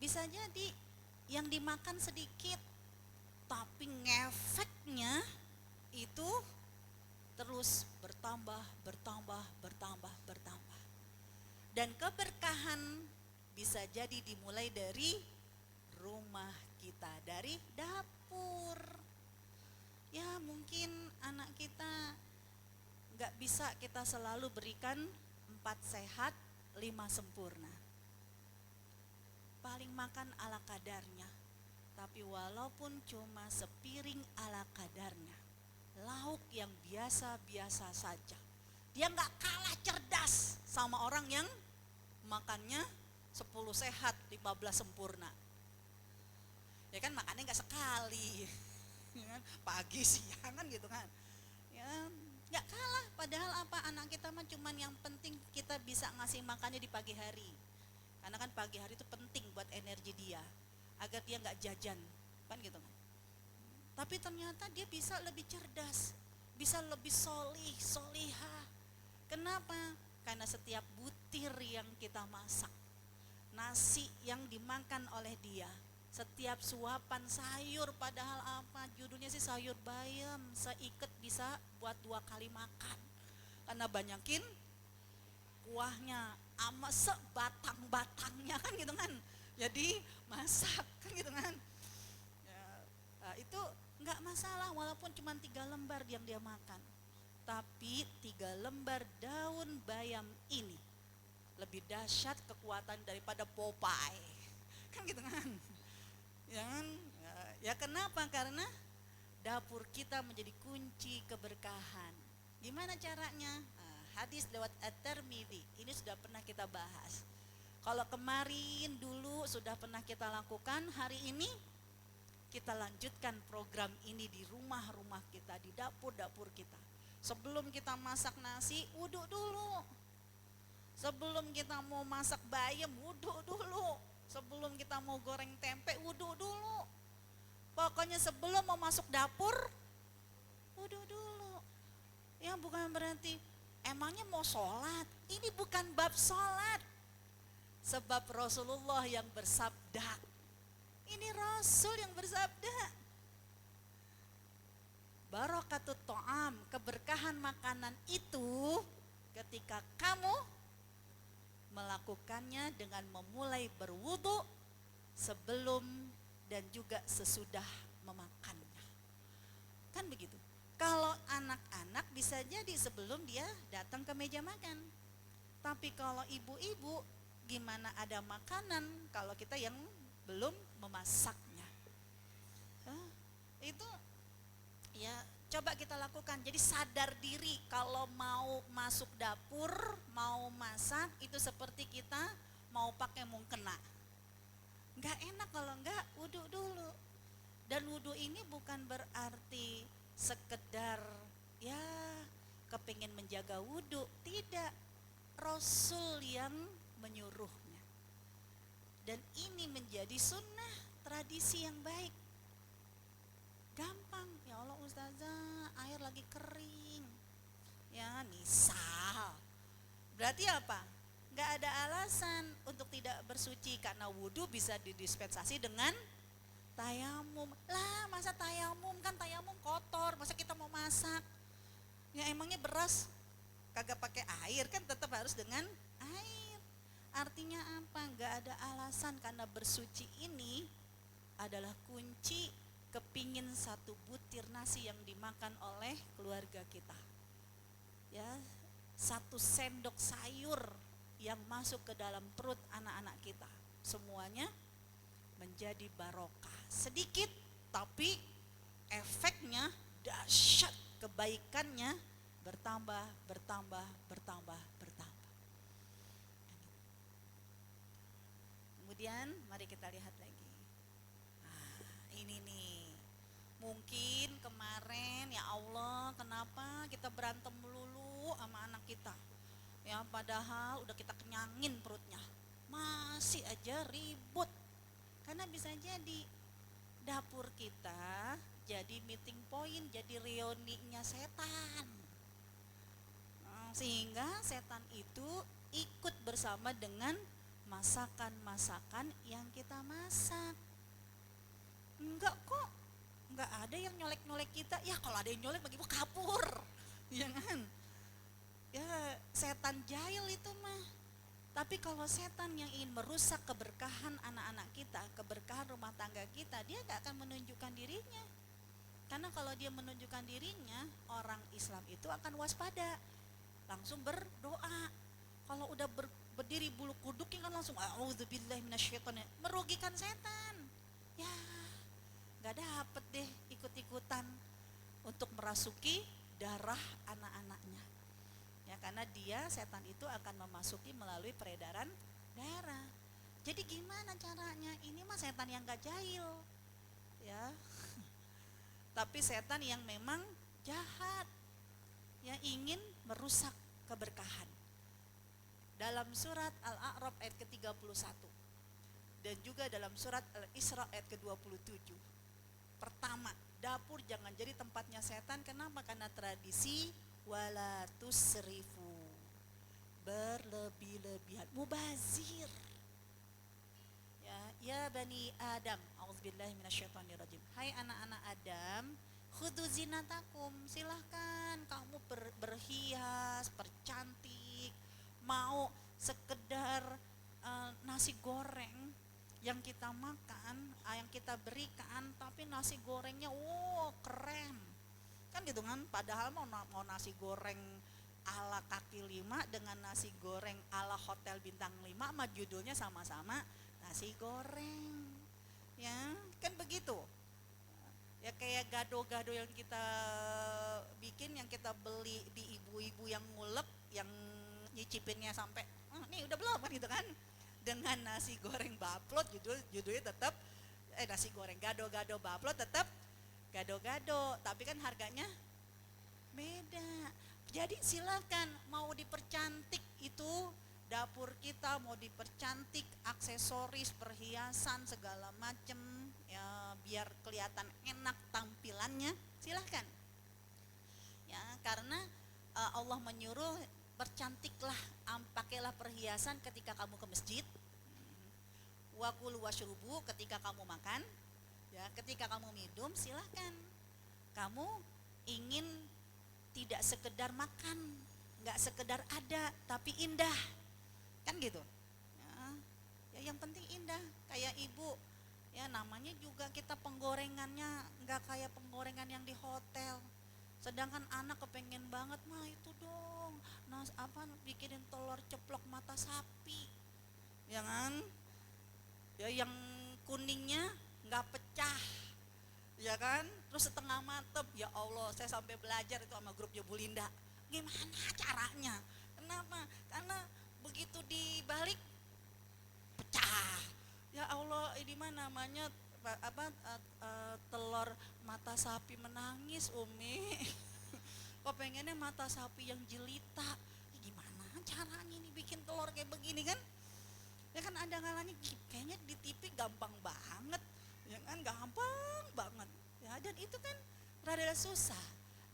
Bisa jadi yang dimakan sedikit, tapi ngefeknya itu terus bertambah. Dan keberkahan bisa jadi dimulai dari rumah kita, dari dapur. Ya mungkin anak kita gak bisa kita selalu berikan 4 sehat 5 sempurna, paling makan ala kadarnya. Tapi walaupun cuma sepiring ala kadarnya, lauk yang biasa-biasa saja, dia gak kalah cerdas sama orang yang makannya 10 sehat 15 sempurna. Ya kan makannya gak sekali, ya kan? Pagi siang kan gitu kan, ya gak kalah. Padahal apa, anak kita mah cuman yang penting kita bisa ngasih makannya di pagi hari, karena kan pagi hari itu penting buat energi dia, agar dia gak jajan kan gitu kan. Tapi ternyata dia bisa lebih cerdas, bisa lebih solihah. Kenapa? Karena setiap butir yang kita masak, nasi yang dimakan oleh dia, setiap suapan sayur, padahal apa judulnya sih sayur bayam, seikat bisa buat 2 kali makan, karena banyakin kuahnya sama sebatang-batangnya kan gitu kan, jadi masak kan gitu kan ya. Itu nggak masalah walaupun cuma 3 lembar yang dia makan, tapi 3 lembar daun bayam ini lebih dahsyat kekuatan daripada Popeye kan gitu kan. Ya kenapa? Karena dapur kita menjadi kunci keberkahan. Gimana caranya? Hadis lewat At-Tirmidzi ini sudah pernah kita bahas. Kalau kemarin dulu sudah pernah kita lakukan, hari ini kita lanjutkan program ini di rumah-rumah kita, di dapur-dapur kita. Sebelum kita masak nasi, wudhu dulu. Sebelum kita mau masak bayam, wudhu dulu. Sebelum kita mau goreng tempe, wudhu dulu. Pokoknya sebelum mau masuk dapur, wudhu dulu. Ya bukan berarti emangnya mau sholat. Ini bukan bab sholat. Sebab Rasulullah yang bersabda. Ini Rasul yang bersabda. Barakatut ta'am, keberkahan makanan itu ketika kamu melakukannya dengan memulai berwudu sebelum dan juga sesudah memakannya. Kan begitu. Kalau anak-anak bisa jadi sebelum dia datang ke meja makan. Tapi kalau ibu-ibu, gimana ada makanan kalau kita yang belum memasaknya. Itu ya coba kita lakukan. Jadi sadar diri kalau mau masuk dapur, mau masak, itu seperti kita mau pakai mukena. Enggak enak kalau enggak wudhu dulu. Dan wudhu ini bukan berarti sekedar ya kepingin menjaga wudhu, tidak. Rasul yang menyuruhnya. Dan ini menjadi sunnah, tradisi yang baik. Gampang, ya Allah ustazah, air lagi kering. Ya misal, berarti apa? nggak ada alasan untuk tidak bersuci karena wudhu bisa didispensasi dengan tayamum. Lah masa tayamum, kan tayamum kotor, masa kita mau masak? Ya emangnya beras kagak pakai air, kan tetap harus dengan air. Artinya apa? Nggak ada alasan, karena bersuci ini adalah kunci kepingin satu butir nasi yang dimakan oleh keluarga kita. Ya, satu sendok sayur yang masuk ke dalam perut anak-anak kita, semuanya menjadi barokah. Sedikit tapi efeknya dahsyat, kebaikannya bertambah, bertambah, bertambah, bertambah. Kemudian mari kita lihat lagi. Nah, ini nih. Mungkin kemarin ya Allah, kenapa kita berantem melulu sama anak kita? Ya padahal udah kita kenyangin perutnya, masih aja ribut. Karena bisa jadi dapur kita jadi meeting point, jadi reuninya setan. Sehingga setan itu ikut bersama dengan masakan-masakan yang kita masak. Enggak kok, enggak ada yang nyolek-nyolek kita. Ya kalau ada yang nyolek bagi gua kabur, ya kan? Ya setan jahil itu mah. Tapi kalau setan yang ingin merusak keberkahan anak-anak kita, keberkahan rumah tangga kita, dia gak akan menunjukkan dirinya. Karena kalau dia menunjukkan dirinya, orang Islam itu akan waspada, langsung berdoa. Kalau udah berdiri bulu kuduknya kan langsung a'udzubillahi minasyaitonir, merugikan setan. Ya gak dapet deh ikut-ikutan untuk merasuki darah anak-anaknya. Ya, karena dia setan itu akan memasuki melalui peredaran darah. Jadi gimana caranya? Ini mah setan yang gak jahil, ya. Tapi setan yang memang jahat, yang ingin merusak keberkahan. Dalam surat Al-A'raf ayat ke-31 dan juga dalam surat Al-Isra ayat ke-27. Pertama, dapur jangan jadi tempatnya setan. Kenapa? Karena tradisi wala tusrifu, berlebih-lebihan, mubazir. Ya bani Adam, auzubillahi minasyaitonirrajim. Hai anak-anak Adam, khudu zinatakum, silahkan kamu berhias, bercantik. Mau sekedar nasi goreng yang kita makan, yang kita berikan, tapi nasi gorengnya keren. Kan gitu kan, padahal mau nasi goreng ala kaki lima dengan nasi goreng ala hotel bintang 5 sama judulnya sama-sama nasi goreng. Ya kan begitu. Ya kayak gado-gado yang kita bikin, yang kita beli di ibu-ibu yang ngulek, yang nyicipinnya sampai nih udah belum kan gitu kan, dengan nasi goreng baplot, judulnya tetap nasi goreng gado-gado baplot, tetap gado-gado, tapi kan harganya beda. Jadi silakan, mau dipercantik itu dapur kita, mau dipercantik aksesoris, perhiasan segala macem, ya biar kelihatan enak tampilannya, silahkan. Ya karena Allah menyuruh bercantiklah, pakailah perhiasan ketika kamu ke masjid. Wakulu washrubu, ketika kamu makan. Ya, ketika kamu minum silahkan. Kamu ingin tidak sekedar makan, nggak sekedar ada, tapi indah, kan gitu. Ya yang penting indah. Kayak ibu, ya namanya juga kita penggorengannya nggak kayak penggorengan yang di hotel. Sedangkan anak kepengen banget, mah itu dong, bikinin telur ceplok mata sapi, ya kan? Ya yang kuningnya nggak pecah, ya kan, terus setengah matep. Ya Allah, saya sampai belajar itu sama grupnya Bu Linda, gimana caranya. Kenapa? Karena begitu dibalik pecah. Ya Allah, ini mah namanya telur mata sapi menangis, Umi. Kok pengennya mata sapi yang jelita. Ya gimana caranya nih bikin telur kayak begini kan? Ya kan ada kalanya kayaknya di TV gampang banget, ya kan, gampang banget. Ya dan itu kan rada susah.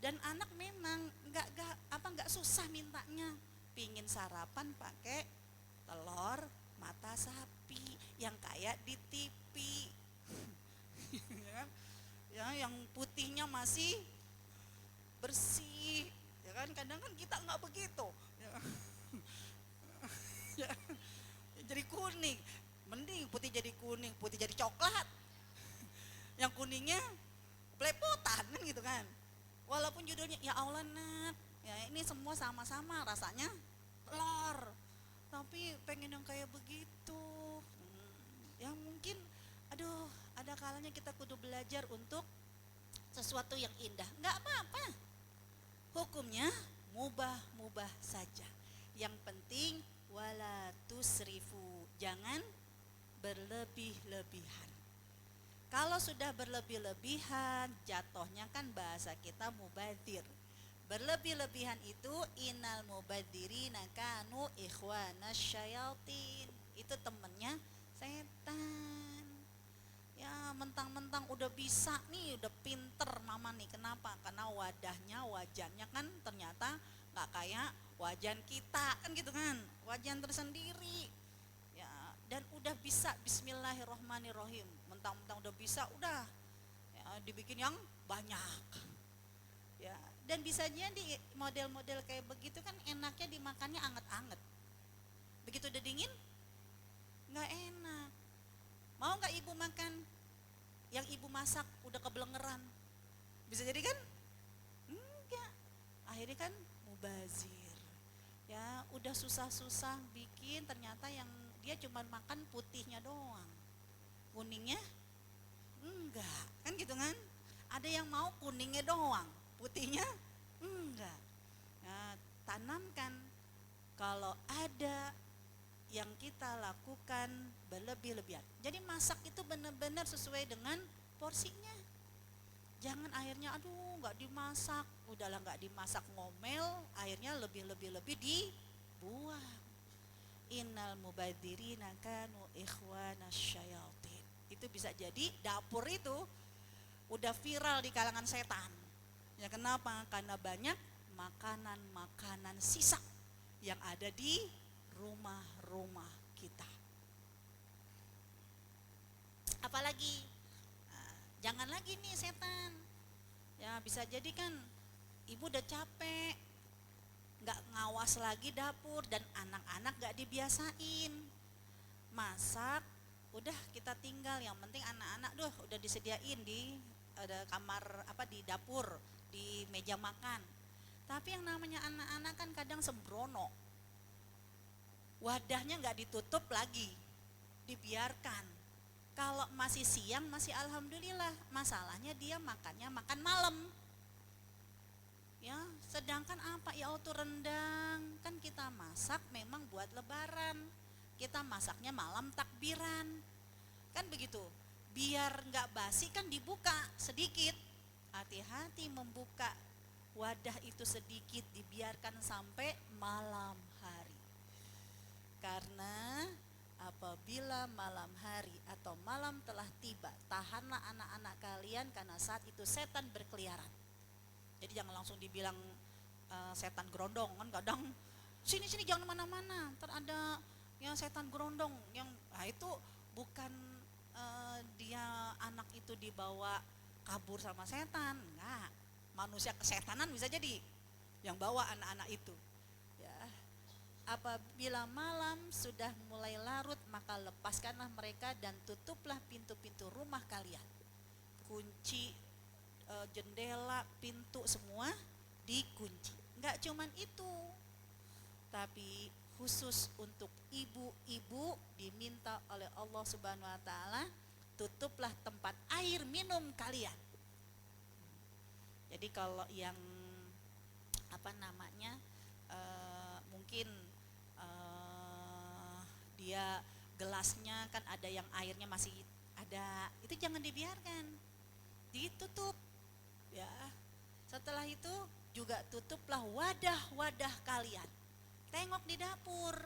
Dan anak memang nggak susah mintanya, pingin sarapan pakai telur mata sapi yang kayak di TV. Ya kan? Ya, yang putihnya masih bersih, ya kan? Kadang kan kita nggak begitu, ya. Ya, jadi kuning, mending putih jadi kuning, putih jadi coklat, yang kuningnya belepotan kan gitu kan. Walaupun judulnya ya Allah Nat, ya ini semua sama-sama rasanya telur, tapi pengen yang kayak begitu. Ya mungkin, aduh, ada kalanya kita kudu belajar untuk sesuatu yang indah. Nggak apa-apa, hukumnya mubah-mubah saja. Yang penting wala tusrifu, jangan berlebih-lebihan. Kalau sudah berlebih-lebihan, jatuhnya kan bahasa kita mubadzir. Berlebih-lebihan itu innal mubadzirina kanu ikhwanas syayatin. Itu temennya setan. Ya mentang-mentang udah bisa nih, udah pinter mama nih. Kenapa? Karena wajannya kan ternyata nggak kayak wajan kita kan gitu kan. Wajan tersendiri. Ya, dan udah bisa bismillahirrohmanirrohim. Mentang-mentang udah bisa, udah ya, dibikin yang banyak. Ya, dan bisa jadi model-model kayak begitu kan enaknya dimakannya anget-anget. Begitu udah dingin, nggak enak. Mau nggak ibu makan yang ibu masak udah kebelengeran? Bisa jadi kan? Enggak. Akhirnya kan mubazir. Ya, udah susah-susah bikin, ternyata yang dia cuma makan putihnya doang. Kuningnya enggak. Kan gitu kan? Ada yang mau kuningnya doang, putihnya enggak. Nah, tanamkan kalau ada yang kita lakukan berlebih-lebihan. Jadi masak itu benar-benar sesuai dengan porsinya. Jangan akhirnya aduh nggak dimasak, udahlah nggak dimasak ngomel, akhirnya lebih-lebih dibuang. Innal mubadzirina kanu ikhwanas syayatin. Itu bisa jadi dapur itu udah viral di kalangan setan. Ya kenapa? Karena banyak makanan-makanan sisa yang ada di rumah-rumah kita. Apalagi jangan lagi nih setan. Ya bisa jadi kan ibu udah capek, nggak ngawas lagi dapur dan anak-anak nggak dibiasain masak. Udah kita tinggal, yang penting anak-anak udah disediain di ada kamar apa di dapur, di meja makan. Tapi yang namanya anak-anak kan kadang sembrono, wadahnya nggak ditutup lagi, dibiarkan. Kalau masih siang masih alhamdulillah, masalahnya dia makannya makan malam. Ya, sedangkan apa ya auto rendang kan kita masak memang buat lebaran, kita masaknya malam takbiran, kan begitu. Biar nggak basi kan dibuka sedikit, hati-hati membuka wadah itu sedikit, dibiarkan sampai malam hari. Karena apabila malam hari atau malam telah tiba, tahanlah anak-anak kalian karena saat itu setan berkeliaran. Jadi jangan langsung dibilang setan gerondong kan, kadang sini jangan mana-mana, ntar ada yang setan gerondong yang itu bukan dia anak itu dibawa kabur sama setan, enggak, manusia kesetanan bisa jadi yang bawa anak-anak itu. Ya, apabila malam sudah mulai larut, maka lepaskanlah mereka dan tutuplah pintu-pintu rumah kalian. Kunci jendela, pintu semua dikunci. Enggak cuman itu, tapi khusus untuk ibu-ibu diminta oleh Allah Subhanahu wa taala, tutuplah tempat air minum kalian. Jadi kalau yang apa namanya mungkin dia gelasnya kan ada yang airnya masih ada, itu jangan dibiarkan, ditutup ya. Setelah itu juga tutuplah wadah-wadah kalian. Tengok di dapur,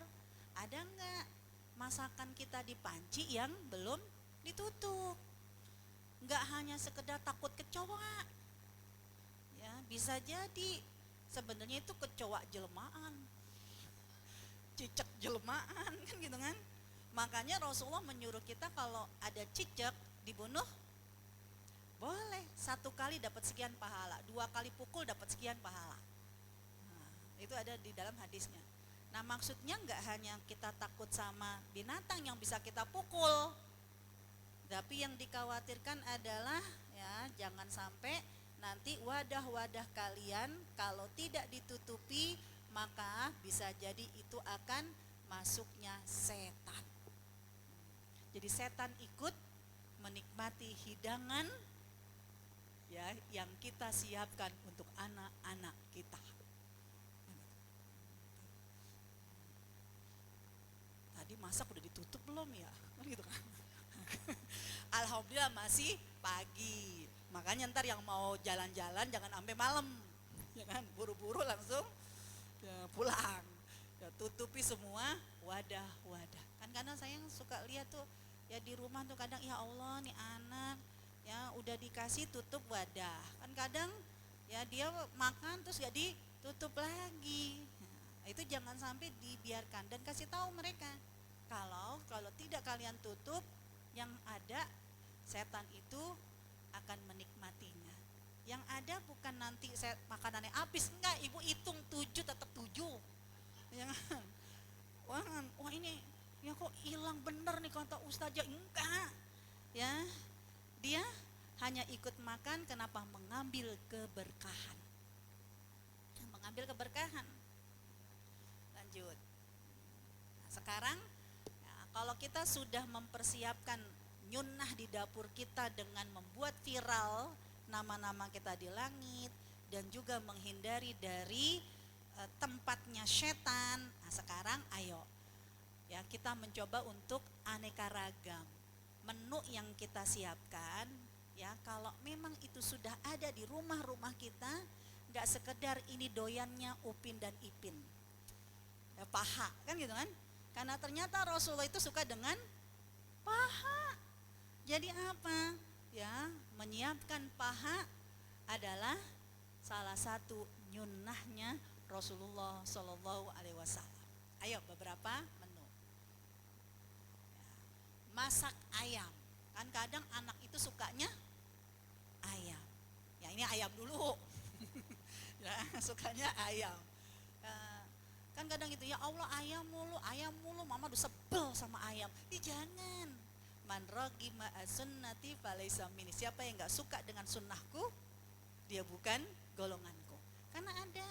ada enggak masakan kita di panci yang belum ditutup. Enggak hanya sekedar takut kecoa. Ya, bisa jadi sebenarnya itu kecoa jelmaan. cicak jelmaan kan gitu kan. Makanya Rasulullah menyuruh kita kalau ada cicak dibunuh, boleh, 1 kali dapat sekian pahala, 2 kali pukul dapat sekian pahala. Nah, itu ada di dalam hadisnya. Nah maksudnya nggak hanya kita takut sama binatang yang bisa kita pukul, tapi yang dikhawatirkan adalah ya jangan sampai nanti wadah-wadah kalian kalau tidak ditutupi maka bisa jadi itu akan masuknya setan. Jadi setan ikut menikmati hidangan ya yang kita siapkan untuk anak-anak kita. Tadi masak udah ditutup belum ya? Gitu kan. Alhamdulillah masih pagi. Makanya ntar yang mau jalan-jalan jangan sampai malam. Ya kan, buru-buru langsung ya, pulang. Ya, tutupi semua wadah-wadah. Kan kadang saya suka lihat tuh ya di rumah tuh kadang ya Allah nih anak ya udah dikasih tutup wadah. Kan kadang ya dia makan terus gak ditutup lagi. Nah, itu jangan sampai dibiarkan dan kasih tahu mereka kalau tidak kalian tutup yang ada setan itu akan menikmatinya. Yang ada bukan nanti makanannya habis, enggak, ibu hitung 7 tetap 7. Ya kan? Wah ini ya kok hilang bener nih kata ustazah, enggak. Ya, dia hanya ikut makan kenapa? Mengambil keberkahan. Mengambil keberkahan. Lanjut. Nah, sekarang ya, kalau kita sudah mempersiapkan nyunnah di dapur kita dengan membuat viral nama-nama kita di langit dan juga menghindari dari tempatnya setan. Nah, sekarang ayo ya kita mencoba untuk aneka ragam menu yang kita siapkan ya. Kalau memang itu sudah ada di rumah-rumah kita, nggak sekedar ini doyannya Upin dan Ipin ya, paha kan gitu kan, karena ternyata Rasulullah itu suka dengan paha. Jadi apa ya, menyiapkan paha adalah salah satu nyunnahnya Rasulullah Shallallahu Alaihi Wasallam. Ayo beberapa menu. Masak ayam, kan kadang anak itu sukanya ayam. Ya ini ayam dulu, ya sukanya ayam. Kan kadang gitu ya Allah ayam mulu, mama udah sebel sama ayam. Jangan. Man ragima as-sunnati falaysa minni. Siapa yang enggak suka dengan sunnahku, dia bukan golonganku. Karena ada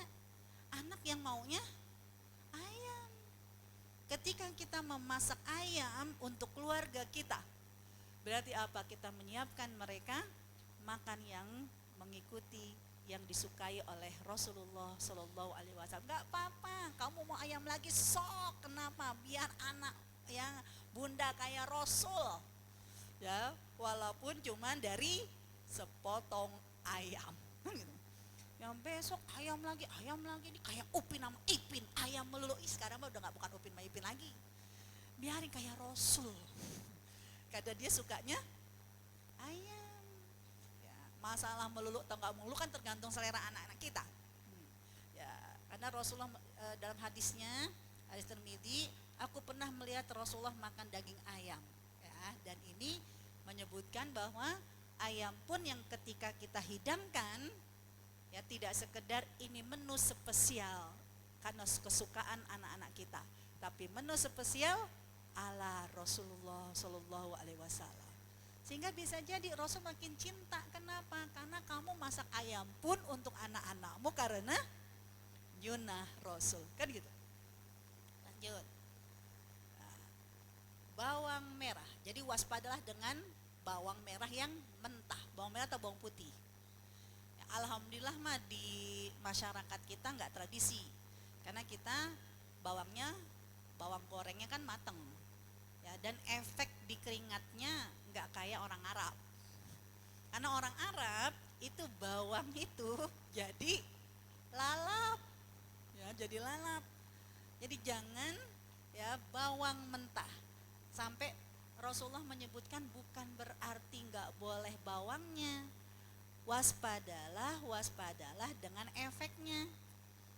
anak yang maunya ayam. Ketika kita memasak ayam untuk keluarga kita, berarti apa? Kita menyiapkan mereka makan yang mengikuti yang disukai oleh Rasulullah Shallallahu Alaihi Wasallam. Enggak apa-apa, kamu mau ayam lagi sok, kenapa? Biar anak yang bunda kayak Rasul ya, walaupun cuman dari sepotong ayam gitu. Yang besok ayam lagi ini kayak Upin sama Ipin, ayam melulu. Sekarang mah udah gak bukan Upin sama Ipin lagi, biarin kayak Rasul karena dia sukanya ayam ya. Masalah melulu atau gak melulu kan tergantung selera anak-anak kita ya. Karena Rasulullah dalam hadisnya, hadis Tirmidzi, aku pernah melihat Rasulullah makan daging ayam ya, dan ini menyebutkan bahwa ayam pun yang ketika kita hidangkan ya tidak sekedar ini menu spesial karena kesukaan anak-anak kita, tapi menu spesial ala Rasulullah Shallallahu Alaihi Wasallam. Sehingga bisa jadi Rasul makin cinta. Kenapa? Karena kamu masak ayam pun untuk anak-anakmu karena nyunnah Rasul kan gitu. Lanjut. Bawang merah, jadi waspadalah dengan bawang merah yang mentah, bawang merah atau bawang putih ya. Alhamdulillah mah di masyarakat kita nggak tradisi, karena kita bawang gorengnya kan mateng ya, dan efek di keringatnya nggak kayak orang Arab. Karena orang Arab itu bawang itu jadi lalap ya, jadi lalap. Jadi jangan ya bawang mentah. Sampai Rasulullah menyebutkan bukan berarti nggak boleh bawangnya, waspadalah dengan efeknya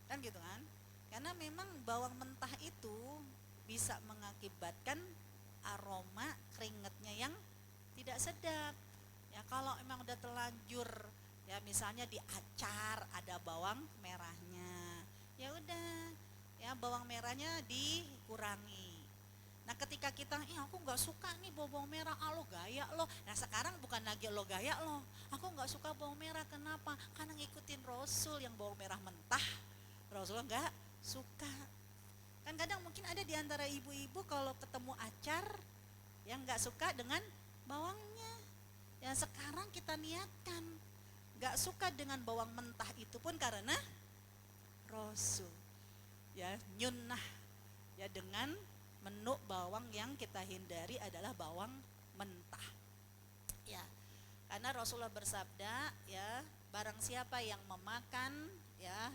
kan gitu kan. Karena memang bawang mentah itu bisa mengakibatkan aroma keringatnya yang tidak sedap. Ya kalau emang udah terlanjur, ya misalnya di acar ada bawang merahnya, ya udah, ya bawang merahnya dikurangi. Nah ketika kita, aku nggak suka nih bawang merah, lo gaya lo. Nah sekarang bukan lagi lo gaya lo, aku nggak suka bawang merah, kenapa? Karena ngikutin Rasul yang bawang merah mentah, Rasul nggak suka. Kan kadang mungkin ada di antara ibu-ibu kalau ketemu acar yang nggak suka dengan bawangnya. Yang sekarang kita niatkan nggak suka dengan bawang mentah itu pun karena Rasul, ya nyunnah, ya dengan menu bawang yang kita hindari adalah bawang mentah. Ya, karena Rasulullah bersabda, ya barang siapa yang memakan ya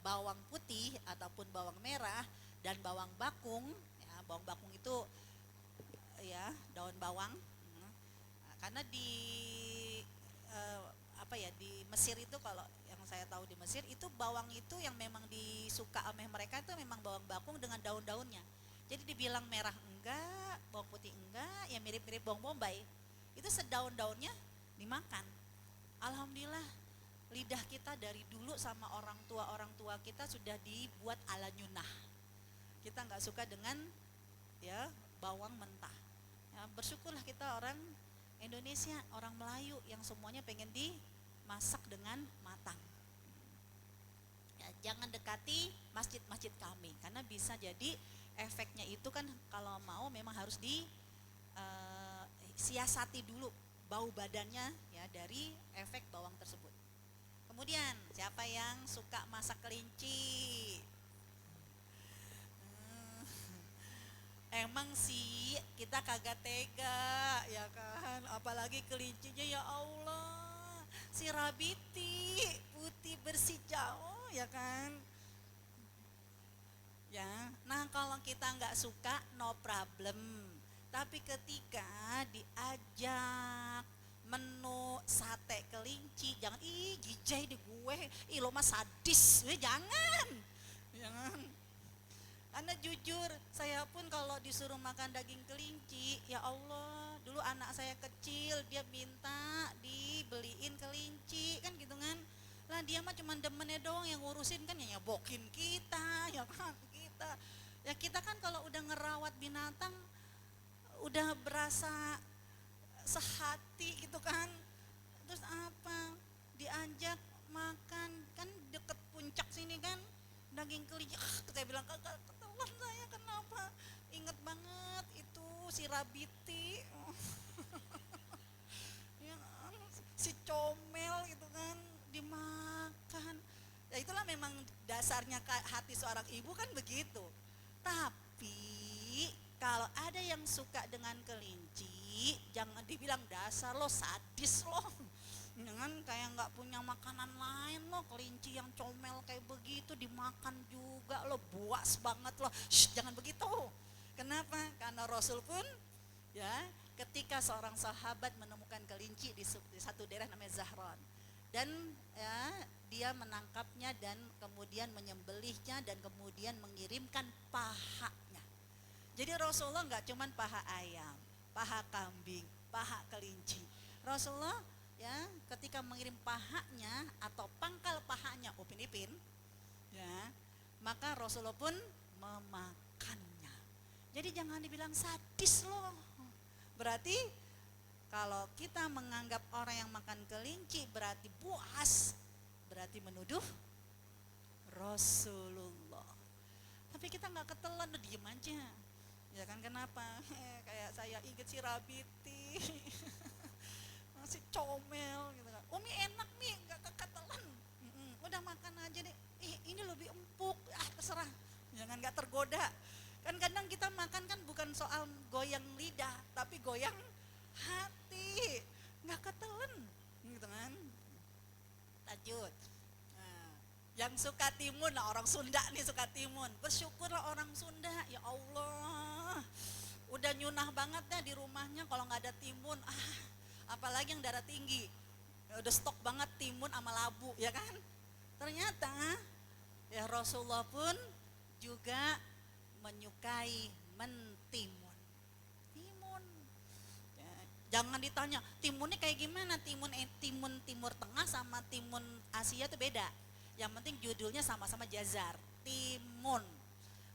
bawang putih ataupun bawang merah dan bawang bakung, ya bawang bakung itu ya daun bawang. Karena di eh, apa ya di Mesir itu, kalau yang saya tahu di Mesir itu bawang itu yang memang disuka oleh mereka itu memang bawang bakung dengan daun-daunnya. Jadi dibilang merah enggak, bawang putih enggak, ya mirip-mirip bawang bombay. Itu sedaun-daunnya dimakan. Alhamdulillah lidah kita dari dulu sama orang tua kita sudah dibuat ala nyunah. Kita nggak suka dengan ya bawang mentah. Ya, bersyukurlah kita orang Indonesia, orang Melayu yang semuanya pengen dimasak dengan matang. Ya, jangan dekati masjid-masjid kami karena bisa jadi efeknya itu kan kalau mau memang harus siasati dulu bau badannya ya dari efek bawang tersebut. Kemudian siapa yang suka masak kelinci? Emang sih kita kagak tega ya kan, apalagi kelincinya ya Allah, si Rabiti putih bersih jauh ya kan. Ya, nah kalau kita nggak suka no problem. Tapi ketika diajak menu sate kelinci, jangan jijai di gue, lo mah sadis, jangan, jangan. Karena jujur, saya pun kalau disuruh makan daging kelinci, ya Allah, dulu anak saya kecil dia minta dibeliin kelinci kan gitu kan. Lah dia mah cuma demennya doang, yang ngurusin kan ya nyabokin kita, ya kan kita. Ya kita kan kalau udah ngerawat binatang udah berasa sehati gitu kan. Terus apa? Diajak makan kan deket puncak sini kan, daging kelinci. Saya bilang kagak ketahuan saya kenapa. Ingat banget itu si Rabiti. Ya, si comel gitu kan dimakan. Ya itulah memang dasarnya hati seorang ibu kan begitu. Tapi kalau ada yang suka dengan kelinci, jangan dibilang dasar lo sadis lo. Jangan kayak nggak punya makanan lain lo, kelinci yang comel kayak begitu dimakan juga lo, buas banget lo. Shh, jangan begitu. Kenapa? Karena Rasul pun ya ketika seorang sahabat menemukan kelinci di satu daerah namanya Zahran, dan ya dia menangkapnya dan kemudian menyembelihnya dan kemudian mengirimkan pahanya. Jadi Rasulullah nggak cuman paha ayam, paha kambing, paha kelinci. Rasulullah ya ketika mengirim pahanya atau pangkal pahanya Upin Ipin, ya maka Rasulullah pun memakannya. Jadi jangan dibilang sadis loh. Berarti kalau kita menganggap orang yang makan kelinci berarti buas, berarti menuduh Rasulullah. Tapi kita nggak ketelan, diem aja. Ya kan kenapa? Kayak saya inget si Rabiti, si comel gitu kan. Umi enak nih, nggak ketelan. Udah makan aja deh. Ini lebih empuk. Terserah. Jangan nggak tergoda. Kan kadang kita makan kan bukan soal goyang lidah, tapi goyang hati, nggak ketelan gitu kan. Lanjut. Nah, yang suka timun, nah orang Sunda nih suka timun, bersyukurlah orang Sunda, ya Allah udah nyunah banget dah di rumahnya kalau nggak ada timun. Apalagi yang darah tinggi udah stok banget timun sama labu ya kan. Ternyata Ya Rasulullah pun juga menyukai mentimun. Timun. Ya, jangan ditanya timunnya kayak gimana, timun Timur Tengah sama timun Asia itu beda. Yang penting judulnya sama-sama jazar, timun.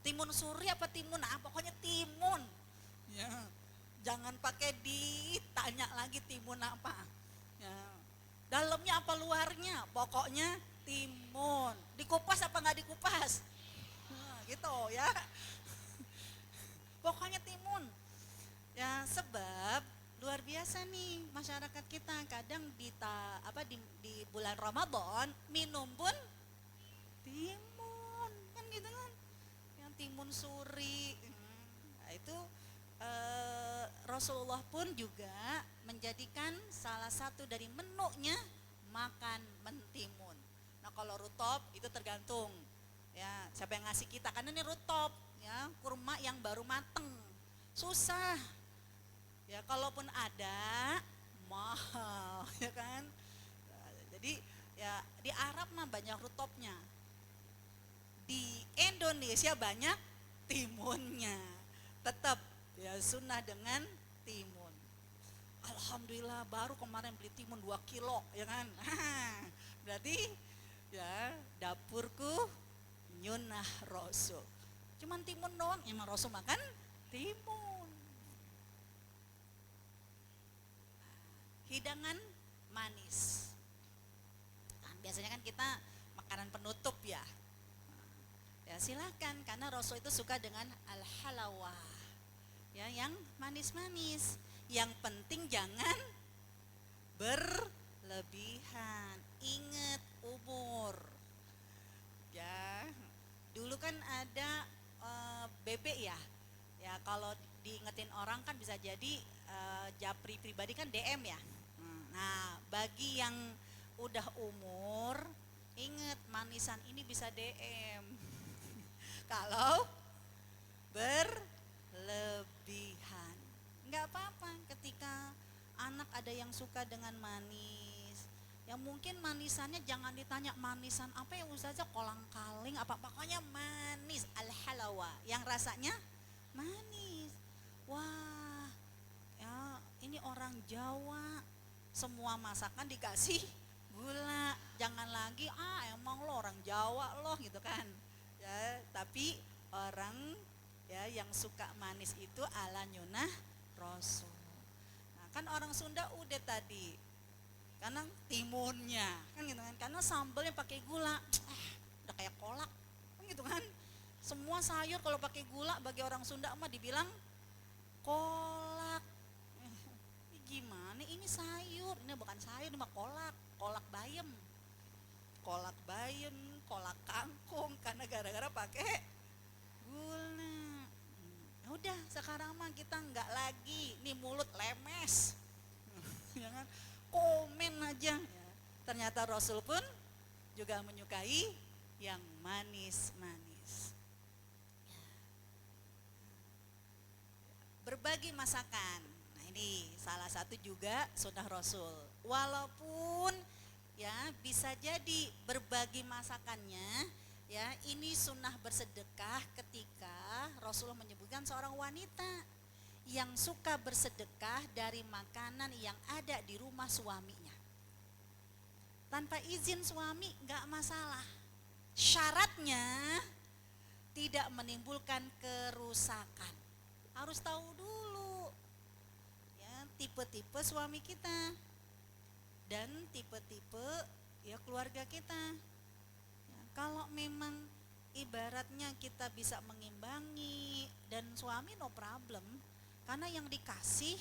Timun suri apa timun? Ah, pokoknya timun. Ya. Jangan pakai ditanya lagi timun apa. Ya. Dalamnya apa luarnya? Pokoknya timun. Dikupas apa nggak dikupas? Nah, gitu ya. Pokoknya timun. Ya sebab luar biasa nih masyarakat kita kadang di bulan Ramadan minum pun timun kan gitu kan, yang timun suri. Nah, itu Rasulullah pun juga menjadikan salah satu dari menunya makan mentimun. Nah kalau rutop itu tergantung ya siapa yang ngasih kita, karena ini rutop ya kurma yang baru mateng susah ya, kalaupun ada mahal ya kan. Nah, jadi ya di Arab mah banyak rutopnya, di Indonesia banyak timunnya. Tetap ya sunnah dengan timun. Alhamdulillah baru kemarin beli timun 2 kilo ya kan. Berarti ya dapurku nyunah Rasul. Cuman timun doang, emang Rasul makan timun. Hidangan manis. Nah, biasanya kan kita makanan penutup ya. Ya silakan karena Rasul itu suka dengan al-halawah. Ya yang manis-manis. Yang penting jangan berlebihan. Ingat umur. Ya. Dulu kan ada bebek ya. Ya kalau diingetin orang kan bisa jadi japri pribadi kan DM ya. Nah, bagi yang udah umur, ingat manisan ini bisa DM. Kalau berlebihan, nggak apa-apa ketika anak ada yang suka dengan manis. Yang mungkin manisannya jangan ditanya manisan apa ya Ustazah, kolang kaling apa, pokoknya manis, al-halawa, yang rasanya manis. Wah, ya ini orang Jawa, semua masakan dikasih gula, jangan lagi emang lo orang Jawa loh gitu kan ya. Tapi orang ya yang suka manis itu ala nyunah Rasul. Nah kan orang Sunda udah tadi karena timunnya kan gitu kan, karena sambelnya pakai gula, udah kayak kolak kan gitu kan. Semua sayur kalau pakai gula bagi orang Sunda mah dibilang kolak. Gimana ini sayur, ini bukan sayur, ini mah kolak, kolak bayam, kolak bayam, kolak kangkung, karena gara-gara pakai gula. Udah sekarang mah kita nggak lagi nih mulut lemes ya kan, komen aja ya. Ternyata Rasul pun juga menyukai yang manis-manis. Berbagi masakan, nah ini salah satu juga sunnah Rasul. Walaupun ya bisa jadi berbagi masakannya ya ini sunnah bersedekah ketika Rasulullah menyebutkan seorang wanita yang suka bersedekah dari makanan yang ada di rumah suaminya tanpa izin suami, nggak masalah. Syaratnya tidak menimbulkan kerusakan. Harus tahu dulu ya tipe-tipe suami kita dan tipe-tipe ya keluarga kita ya, kalau memang ibaratnya kita bisa mengimbangi dan suami no problem, karena yang dikasih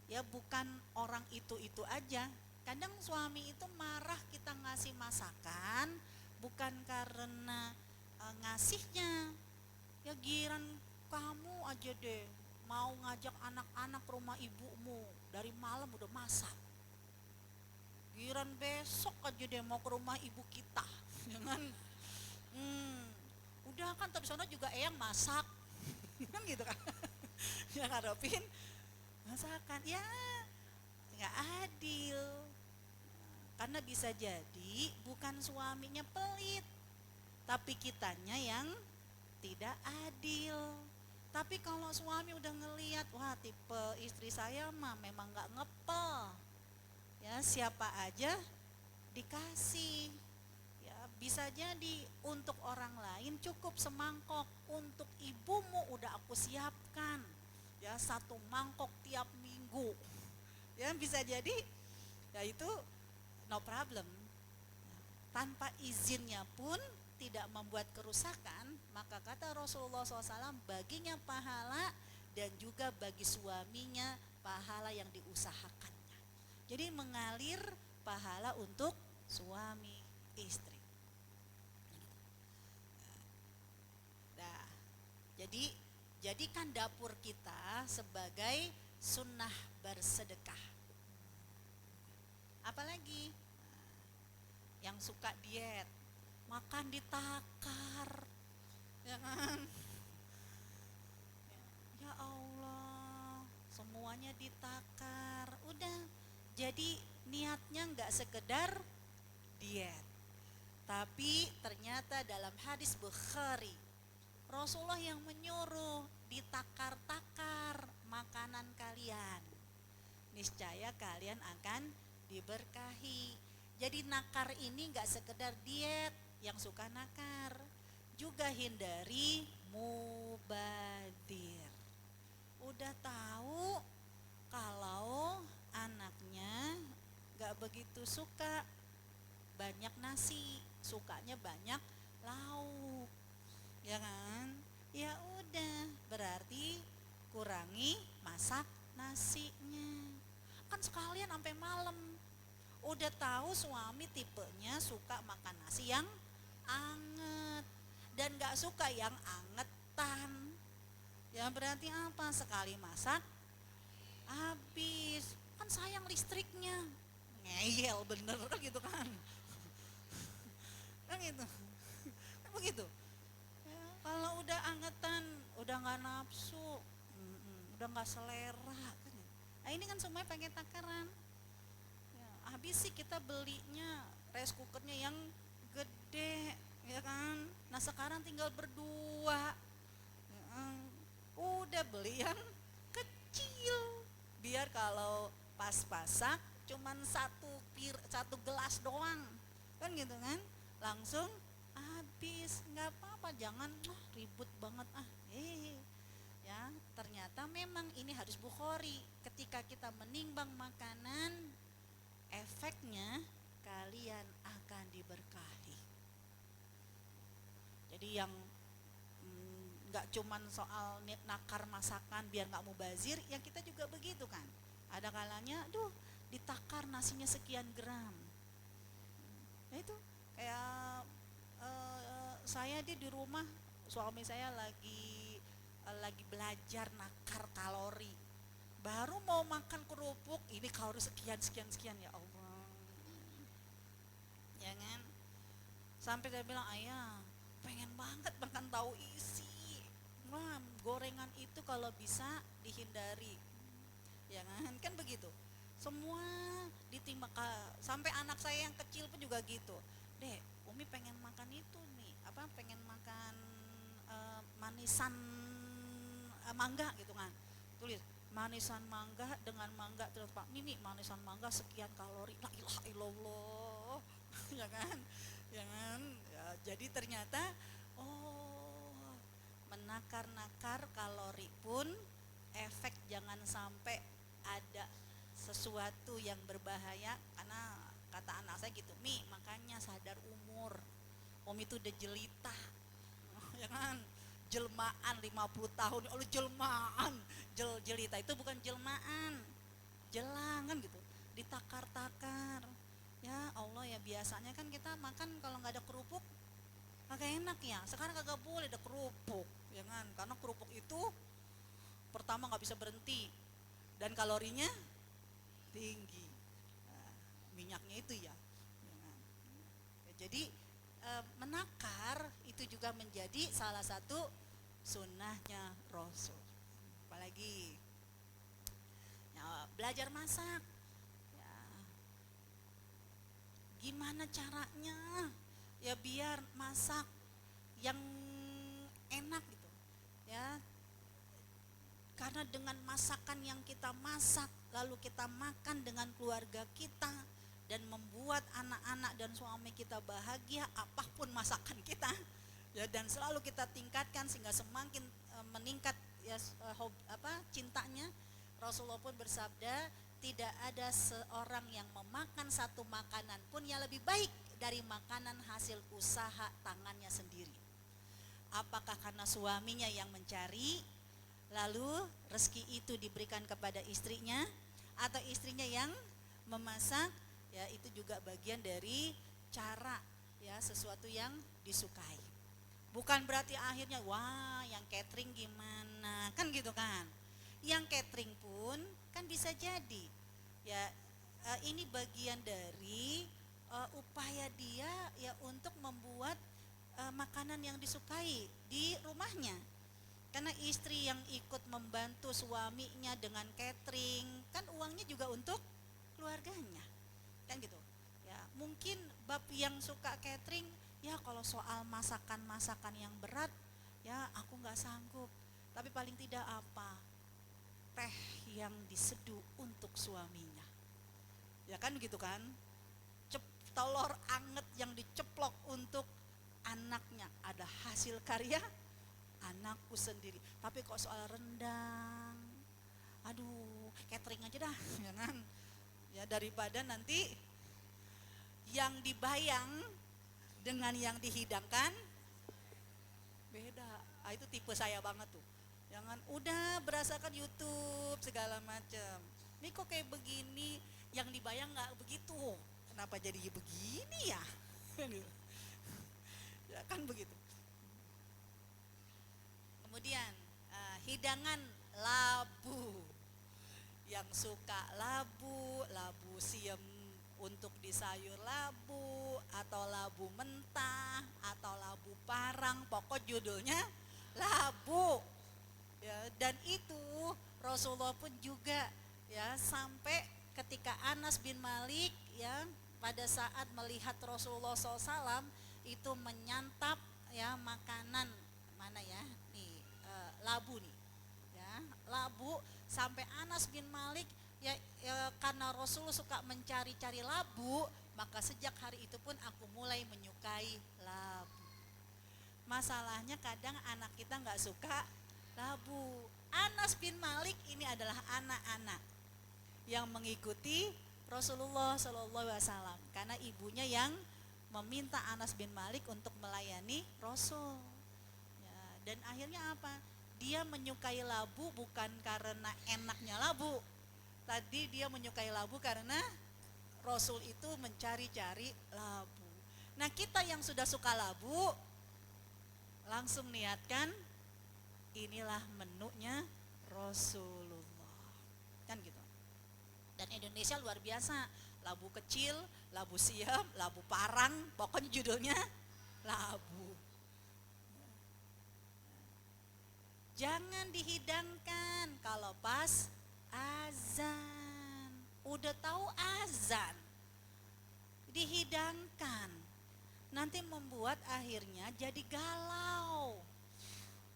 ya bukan orang itu aja. Kadang suami itu marah kita ngasih masakan bukan karena ngasihnya, ya giran kamu aja deh mau ngajak anak-anak ke rumah ibumu dari malam udah masak, giran besok aja deh mau ke rumah ibu kita jangan udah kan tadi sana juga eyang masak kan gitu kan yang ngadepin masakan ya nggak adil. Karena bisa jadi bukan suaminya pelit tapi kitanya yang tidak adil. Tapi kalau suami udah ngelihat, wah tipe istri saya mah memang nggak ngepel, ya siapa aja dikasih, ya bisa jadi untuk orang lain cukup semangkok, untuk ibumu udah aku siapkan, ya satu mangkok tiap minggu, ya bisa jadi, ya itu no problem. Tanpa izinnya pun tidak membuat kerusakan, maka kata Rasulullah SAW, baginya pahala dan juga bagi suaminya pahala yang diusahakannya. Jadi mengalir pahala untuk suami istri. Nah, jadi jadikan dapur kita sebagai sunnah bersedekah. Apalagi yang suka diet, makan ditakar, ya kan? Ya Allah, semuanya ditakar. Udah, jadi niatnya nggak sekedar diet, tapi ternyata dalam hadis Bukhari, Rasulullah yang menyuruh ditakar-takar makanan kalian, niscaya kalian akan diberkahi. Jadi nakar ini gak sekedar diet, yang suka nakar juga hindari mubadir. Udah tahu kalau anaknya gak begitu suka banyak nasi, sukanya banyak lauk, ya kan? Ya udah, berarti kurangi masak nasinya. Kan sekalian sampai malam. Udah tahu suami tipenya suka makan nasi yang anget dan gak suka yang angetan, ya berarti apa? Sekali masak habis, kan sayang listriknya, ngeyel bener gitu kan. Kan gitu, kan begitu ya, kalau udah angetan udah gak nafsu, udah gak selera kan. Nah ini kan semuanya pakai takaran. Habis sih kita belinya rice cookernya yang gede, ya kan. Nah sekarang tinggal berdua, ya kan? Udah beli yang kecil, biar kalau pas masak cuman satu gelas doang, kan gitu kan, langsung habis. Nggak apa-apa, jangan ribut banget ya. Ternyata memang ini hadis Bukhari, ketika kita menimbang makanan, efeknya kalian akan diberkahi. Jadi yang nggak cuman soal nakar masakan biar nggak mubazir, yang kita juga begitu kan. Ada kalanya, ditakar nasinya sekian gram. Nah itu kayak saya di rumah, suami saya lagi belajar nakar kalori. Baru mau makan kerupuk, ini kalori sekian, ya Allah. Ya kan? Sampai saya bilang, ayah, pengen banget makan tahu isi. Wah, gorengan itu kalau bisa dihindari. Ya kan? Kan begitu. Semua ditimbang, sampai anak saya yang kecil pun juga gitu. Dek, Umi pengen makan itu nih, pengen makan manisan mangga gitu kan. Tulis manisan mangga dengan mangga, terus Pak Mimi manisan mangga sekian kalori, la ilaha illallah. Ya kan, ya kan, ya, jadi ternyata menakar-nakar kalori pun efek jangan sampai ada sesuatu yang berbahaya. Karena kata anak saya gitu, Mi makanya sadar umur, Umi itu udah jelita, ya kan, jelmaan 50 tahun, oleh jelmaan, jelita itu bukan jelmaan, jelangan gitu, ditakar-takar. Ya Allah, ya biasanya kan kita makan kalau nggak ada kerupuk kagak enak ya. Sekarang kagak boleh ada kerupuk, ya kan, karena kerupuk itu pertama nggak bisa berhenti dan kalorinya tinggi. Nah, minyaknya itu ya, ya kan? Ya, jadi menakar itu juga menjadi salah satu sunnahnya Rasul. Apalagi ya, belajar masak, ya, gimana caranya ya biar masak yang enak gitu ya, karena dengan masakan yang kita masak lalu kita makan dengan keluarga kita dan membuat anak-anak dan suami kita bahagia apapun masakan kita ya, dan selalu kita tingkatkan sehingga semakin meningkat ya cintanya. Rasulullah pun bersabda, tidak ada seorang yang memakan satu makanan pun yang lebih baik dari makanan hasil usaha tangannya sendiri. Apakah karena suaminya yang mencari lalu rezeki itu diberikan kepada istrinya, atau istrinya yang memasak, ya itu juga bagian dari cara ya sesuatu yang disukai. Bukan berarti akhirnya wah yang catering gimana kan gitu kan. Yang catering pun kan bisa jadi ya ini bagian dari upaya dia ya untuk membuat makanan yang disukai di rumahnya. Karena istri yang ikut membantu suaminya dengan catering kan uangnya juga untuk keluarganya kan gitu ya. Mungkin bab yang suka catering ya kalau soal masakan yang berat ya aku nggak sanggup, tapi paling tidak apa teh yang diseduh untuk suaminya ya kan gitu kan. Telur anget yang diceplok untuk anaknya, ada hasil karya anakku sendiri. Tapi kok soal rendang, aduh catering aja dah ya kan ya, daripada nanti yang dibayang dengan yang dihidangkan beda. Itu tipe saya banget tuh. Jangan udah berdasarkan YouTube segala macam. Ini kok kayak begini, yang dibayang nggak begitu. Kenapa jadi begini ya? Ya kan begitu. Kemudian hidangan labu. Yang suka labu siam untuk di sayur labu, atau labu mentah, atau labu parang, pokok judulnya labu. Ya, dan itu Rasulullah pun juga ya sampai ketika Anas bin Malik ya pada saat melihat Rasulullah SAW itu menyantap ya makanan mana ya nih labu nih ya labu, sampai Anas bin Malik ya karena Rasulullah suka mencari-cari labu, maka sejak hari itu pun aku mulai menyukai labu. Masalahnya kadang anak kita nggak suka labu. Anas bin Malik ini adalah anak-anak yang mengikuti Rasulullah SAW karena ibunya yang meminta Anas bin Malik untuk melayani Rasul ya, dan akhirnya apa? Dia menyukai labu bukan karena enaknya labu. Tadi dia menyukai labu karena Rasul itu mencari-cari labu. Nah kita yang sudah suka labu langsung niatkan inilah menunya Rasulullah kan gitu. Dan Indonesia luar biasa, labu kecil, labu siam, labu parang, pokoknya judulnya labu. Jangan dihidangkan kalau pas azan. Udah tahu azan dihidangkan, nanti membuat akhirnya jadi galau.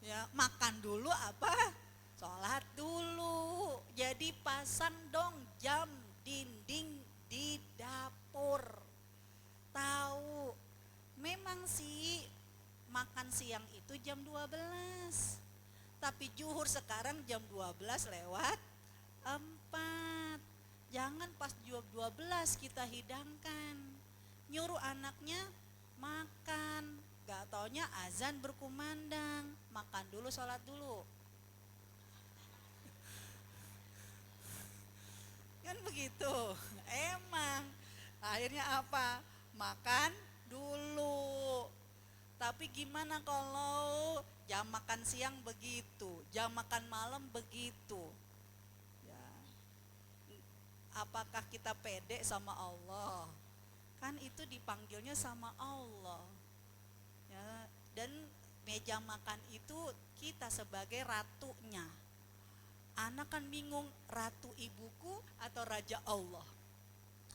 Ya, makan dulu apa? Sholat dulu. Jadi pasang dong jam dinding di dapur. Tahu, memang sih makan siang itu jam 12. Tapi zuhur sekarang jam 12 lewat 4. Jangan pas jam 12 kita hidangkan. Nyuruh anaknya makan, gak taunya azan berkumandang. Makan dulu, sholat dulu. Kan begitu. Emang akhirnya apa? Makan dulu. Tapi gimana kalau jam makan siang begitu, jam makan malam begitu? Ya. Apakah kita pede sama Allah? Kan itu dipanggilnya sama Allah. Ya, dan meja makan itu kita sebagai ratunya. Anak kan bingung, ratu ibuku atau raja Allah.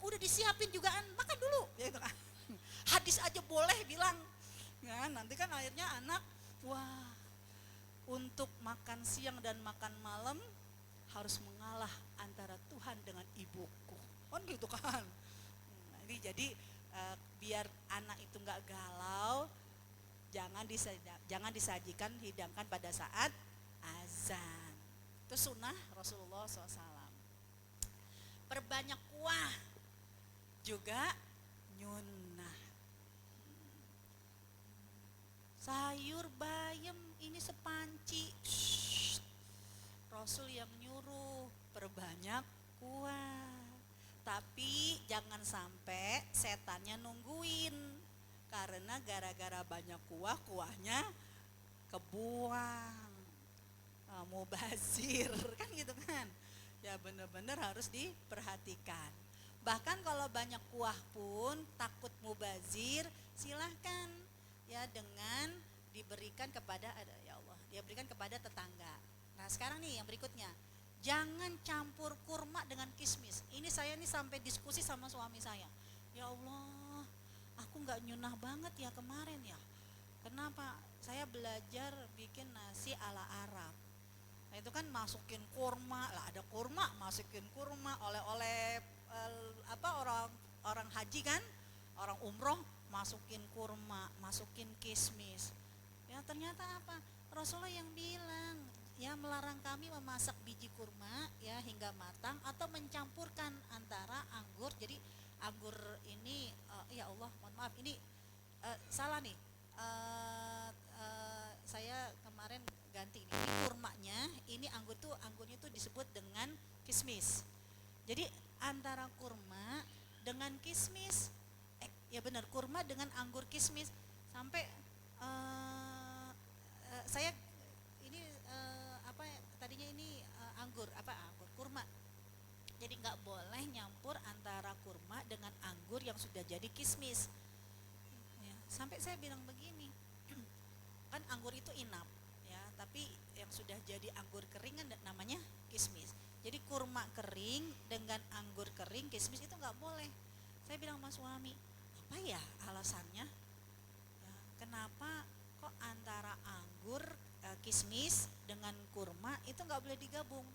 Udah disiapin juga makan dulu, gitu kan. Hadis aja boleh bilang Ya, nanti kan akhirnya anak, wah, untuk makan siang dan makan malam harus mengalah antara Tuhan dengan ibuku, kan gitu kan. Jadi biar anak itu nggak galau, jangan disajikan hidangkan pada saat azan. Itu sunnah Rasulullah SAW. Perbanyak kuah juga nyunnah. Sayur bayam ini sepanci. Shh, Rasul yang nyuruh perbanyak kuah. Tapi jangan sampai setannya nungguin. Karena gara-gara banyak kuah, kuahnya kebuang. Mubazir kan gitu kan. Ya benar-benar harus diperhatikan. Bahkan kalau banyak kuah pun takut mubazir, silahkan ya dengan diberikan kepada ya Allah, dia berikan kepada tetangga. Nah sekarang nih yang berikutnya, jangan campur kurma dengan kismis. Ini saya nih sampai diskusi sama suami saya. Ya Allah, aku nggak nyunah banget ya kemarin ya. Kenapa? Saya belajar bikin nasi ala Arab. Nah itu kan masukin kurma, lah ada kurma, masukin kurma, oleh-oleh orang orang haji kan, orang umroh masukin kurma, masukin kismis. Ya ternyata apa? Rasulullah yang bilang, ya melarang kami memasak biji kurma ya hingga matang atau mencampurkan antara anggur. Jadi anggur ini ya Allah, mohon maaf ini salah nih. Saya kemarin ganti ini kurmanya, ini anggurnya tuh disebut dengan kismis. Jadi antara kurma dengan kismis, ya benar kurma dengan anggur kismis. Sampai saya ini tadinya ini anggur kurma. Jadi nggak boleh nyampur antara kurma dengan anggur yang sudah jadi kismis. Ya, sampai saya bilang begini, kan anggur itu inap ya, tapi yang sudah jadi anggur kering kan namanya kismis. Jadi kurma kering dengan anggur kering kismis itu nggak boleh. Saya bilang sama suami, apa ya alasannya ya, kenapa kok antara anggur kismis dengan kurma itu nggak boleh digabung.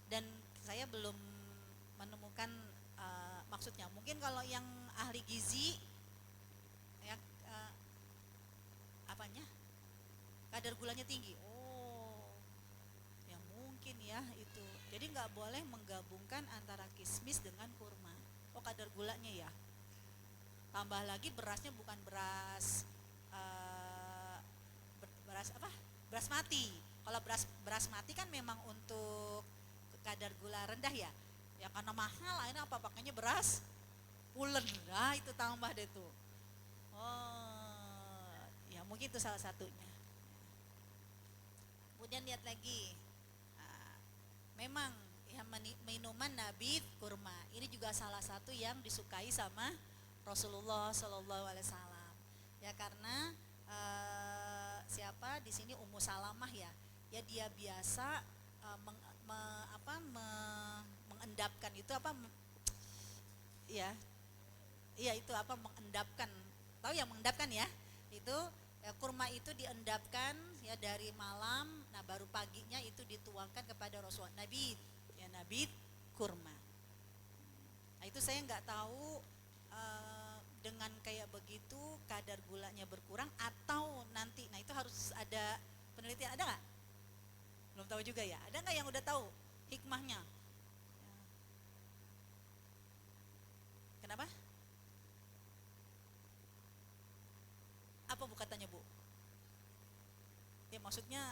Dan saya belum menemukan maksudnya. Mungkin kalau yang ahli gizi ya apanya kadar gulanya tinggi. Oh, ya mungkin ya itu. Jadi nggak boleh menggabungkan antara kismis dengan kurma. Oh kadar gulanya ya. Tambah lagi berasnya bukan beras beras apa? Beras mati. Kalau beras mati kan memang untuk kadar gula rendah ya. Ya karena mahal, akhirnya apa pakainya beras pulen. Nah itu tambah deh tuh. Oh, ya mungkin itu salah satunya. Kemudian lihat lagi, memang ya minuman nabit kurma ini juga salah satu yang disukai sama Rasulullah Shallallahu Alaihi Wasallam. Ya karena siapa di sini Ummu Salamah ya, ya dia biasa mengendapkan itu ya, iya itu mengendapkan, tahu ya mengendapkan ya, itu ya, kurma itu diendapkan ya dari malam, nah baru paginya itu dituangkan kepada Rasulullah. Nabi ya nabi kurma. Nah itu saya nggak tahu dengan kayak begitu kadar gulanya berkurang atau nanti, nah itu harus ada penelitian, ada nggak? Belum tahu juga ya. Ada nggak yang udah tahu hikmahnya? Kenapa? Apa bu katanya bu? Ya maksudnya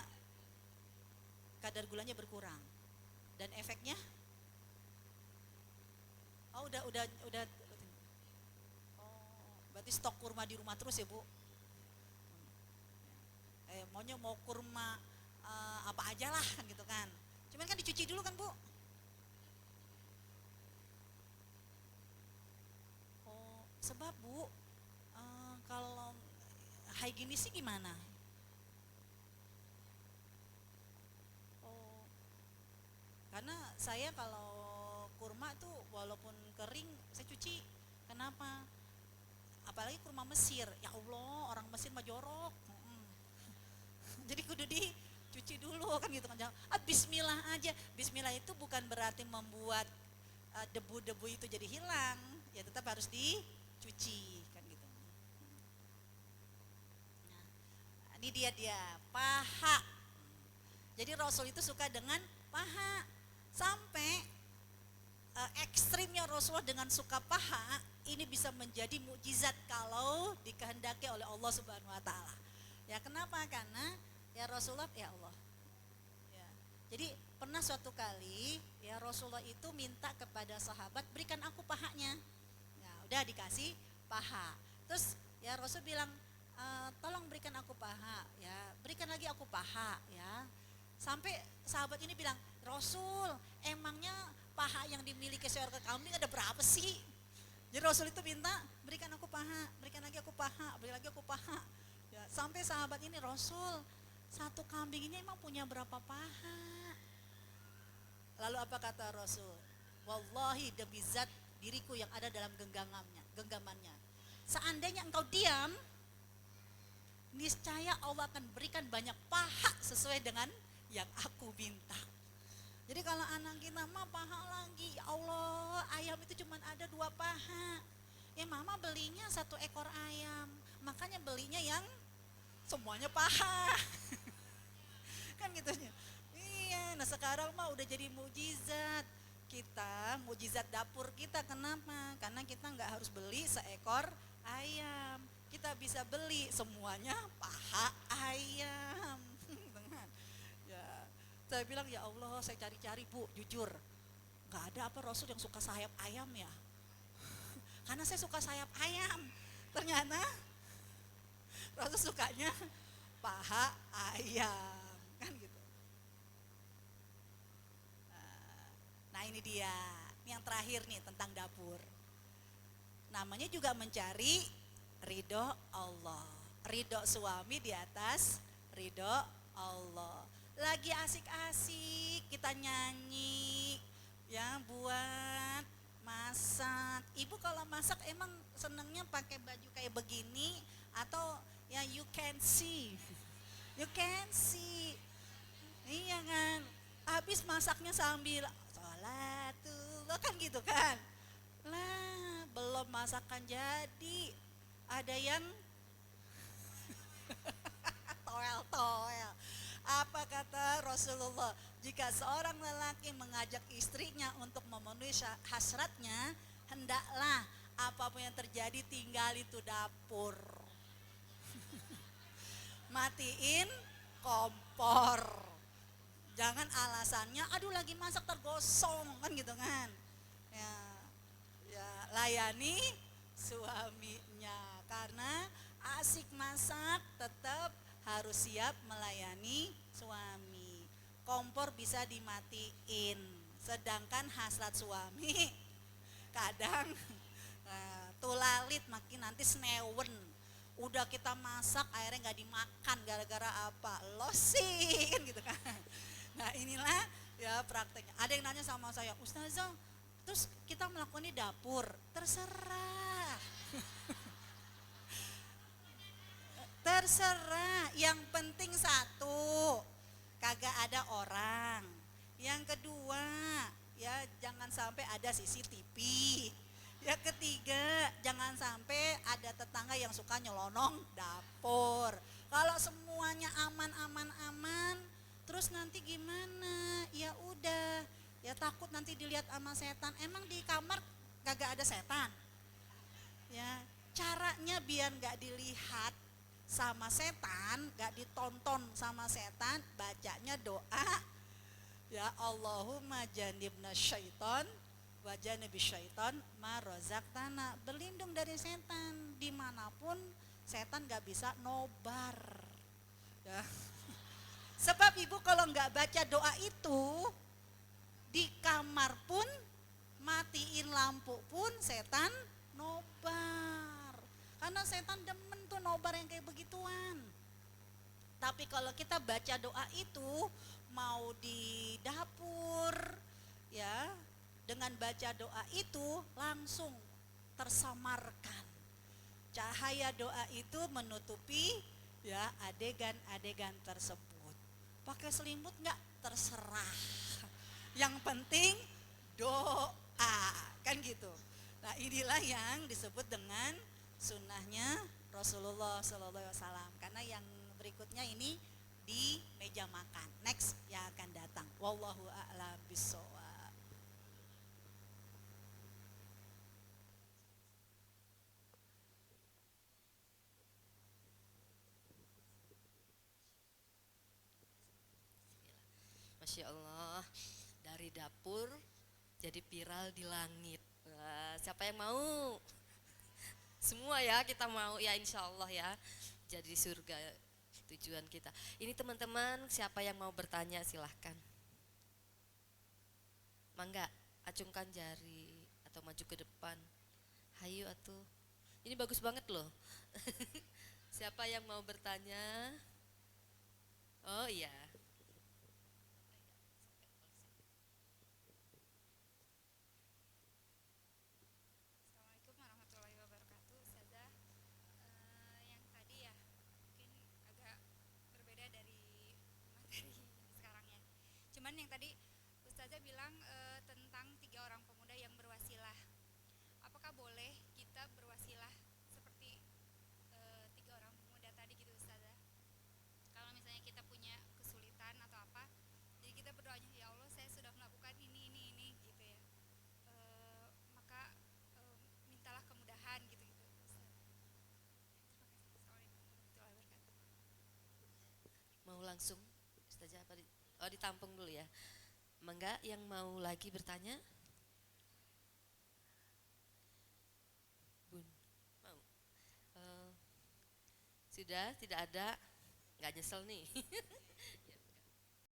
kadar gulanya berkurang dan efeknya? Oh udah. Oh berarti stok kurma di rumah terus ya bu? Maunya mau kurma apa aja lah gitu kan. Cuman kan dicuci dulu kan bu? Oh sebab bu kalau higienis sih gimana? Oh karena saya kalau kurma tuh walaupun kering saya cuci. Kenapa? Apalagi kurma Mesir, ya Allah orang Mesir mah jorok. Jadi kudu dicuci dulu kan gitu kan. Bismillah aja. Bismillah itu bukan berarti membuat debu-debu itu jadi hilang, ya tetap harus dicuci kan gitu. Nah, ini dia paha. Jadi Rasul itu suka dengan paha. Sampai ekstrimnya Rasulullah dengan suka paha ini bisa menjadi mukjizat kalau dikehendaki oleh Allah Subhanahu wa taala. Ya kenapa? Karena ya Rasulullah ya Allah. Ya. Jadi pernah suatu kali ya Rasulullah itu minta kepada sahabat, berikan aku pahanya. Ya udah dikasih paha. Terus ya Rasul bilang, tolong berikan aku paha, ya berikan lagi aku paha, ya. Sampai sahabat ini bilang, Rasul, emangnya paha yang dimiliki seekor kambing ada berapa sih? Jadi Rasul itu minta, berikan aku paha, berikan lagi aku paha, berikan lagi aku paha. Ya, sampai sahabat ini, Rasul, satu kambing ini emang punya berapa paha? Lalu apa kata Rasul? Wallahi demi zat diriku yang ada dalam genggamannya. Seandainya engkau diam, niscaya Allah akan berikan banyak paha sesuai dengan yang aku minta. Jadi kalau anak kita mah paha lagi, ya Allah, ayam itu cuma ada 2 paha. Ya mama belinya 1 ekor ayam, makanya belinya yang semuanya paha. Kan gitu. Iya, nah sekarang mah udah jadi mukjizat. Kita, mukjizat dapur kita, kenapa? Karena kita nggak harus beli seekor ayam. Kita bisa beli semuanya paha ayam. Saya bilang, ya Allah, saya cari-cari Bu, jujur gak ada apa Rasul yang suka sayap ayam ya. Karena saya suka sayap ayam, ternyata Rasul sukanya paha ayam, kan gitu. Nah ini dia, ini yang terakhir nih tentang dapur. Namanya juga mencari ridho Allah. Ridho suami di atas ridho Allah. Lagi asik-asik kita nyanyi ya, buat masak. Ibu kalau masak emang senengnya pakai baju kayak begini atau ya you can see iya kan, habis masaknya sambil sholatullah kan gitu kan. Lah belum masakan jadi ada yang toel. Apa kata Rasulullah? Jika seorang lelaki mengajak istrinya untuk memenuhi hasratnya, hendaklah apapun yang terjadi tinggal itu dapur. Matiin kompor. Jangan alasannya, aduh lagi masak tergosong kan gitu kan. Ya layani suaminya, karena asik masak tetap harus siap melayani suami. Kompor bisa dimatiin, sedangkan hasrat suami kadang tulalit makin nanti senewen. Udah kita masak akhirnya nggak dimakan gara-gara apa? Losin gitu kan. Nah inilah ya prakteknya. Ada yang nanya sama saya, Ustazah, terus kita melakukan di dapur? Terserah. Terserah, yang penting satu, kagak ada orang. Yang kedua, ya jangan sampai ada CCTV. Yang ketiga, jangan sampai ada tetangga yang suka nyelonong dapur. Kalau semuanya aman, terus nanti gimana? Ya udah, ya takut nanti dilihat sama setan. Emang di kamar kagak ada setan? Ya, caranya biar nggak dilihat sama setan, gak ditonton sama setan, bacanya doa ya Allahumma janibna syaiton wa janibis syaiton ma razaqtana. Berlindung dari setan, dimanapun setan gak bisa nobar ya. Sebab ibu kalau gak baca doa itu, di kamar pun, matiin lampu pun setan nobar. Karena setan demen tuh nobar yang kayak begituan. Tapi kalau kita baca doa itu, mau di dapur ya, dengan baca doa itu langsung tersamarkan. Cahaya doa itu menutupi ya adegan-adegan tersebut. Pakai selimut nggak? Terserah. Yang penting doa, kan gitu. Nah inilah yang disebut dengan sunnahnya Rasulullah Sallallahu Alaihi Wasallam. Karena yang berikutnya ini di meja makan. Next yang akan datang. Wallahu a'lam bishawab. Masya Allah, dari dapur jadi viral di langit. Wah, siapa yang mau? Semua ya kita mau ya insya Allah ya. Jadi surga tujuan kita. Ini teman-teman siapa yang mau bertanya silahkan. Mangga, acungkan jari atau maju ke depan. Hayu atuh. Ini bagus banget loh. Siapa yang mau bertanya? Oh iya. Assalamualaikum warahmatullahi wabarakatuh. Ustazah, yang tadi ya mungkin agak berbeda dari materi sekarang ya. Cuman yang tadi Ustazah bilang tentang tiga orang pemuda yang berwasilah. Apakah boleh kita berwasilah seperti tiga orang pemuda tadi gitu Ustazah? Kalau misalnya kita punya kesulitan atau apa, jadi kita berdoanya ya Allah saya sudah melakukan ini gitu ya. Maka mintalah kemudahan gitu gitu. Terima kasih. Assalamualaikum warahmatullahi wabarakatuh. Mau langsung Ustazah apa oh ditampung dulu ya. Mangga yang mau lagi bertanya? Bun. Mau. Eh, sudah tidak ada. Nggak nyesel nih.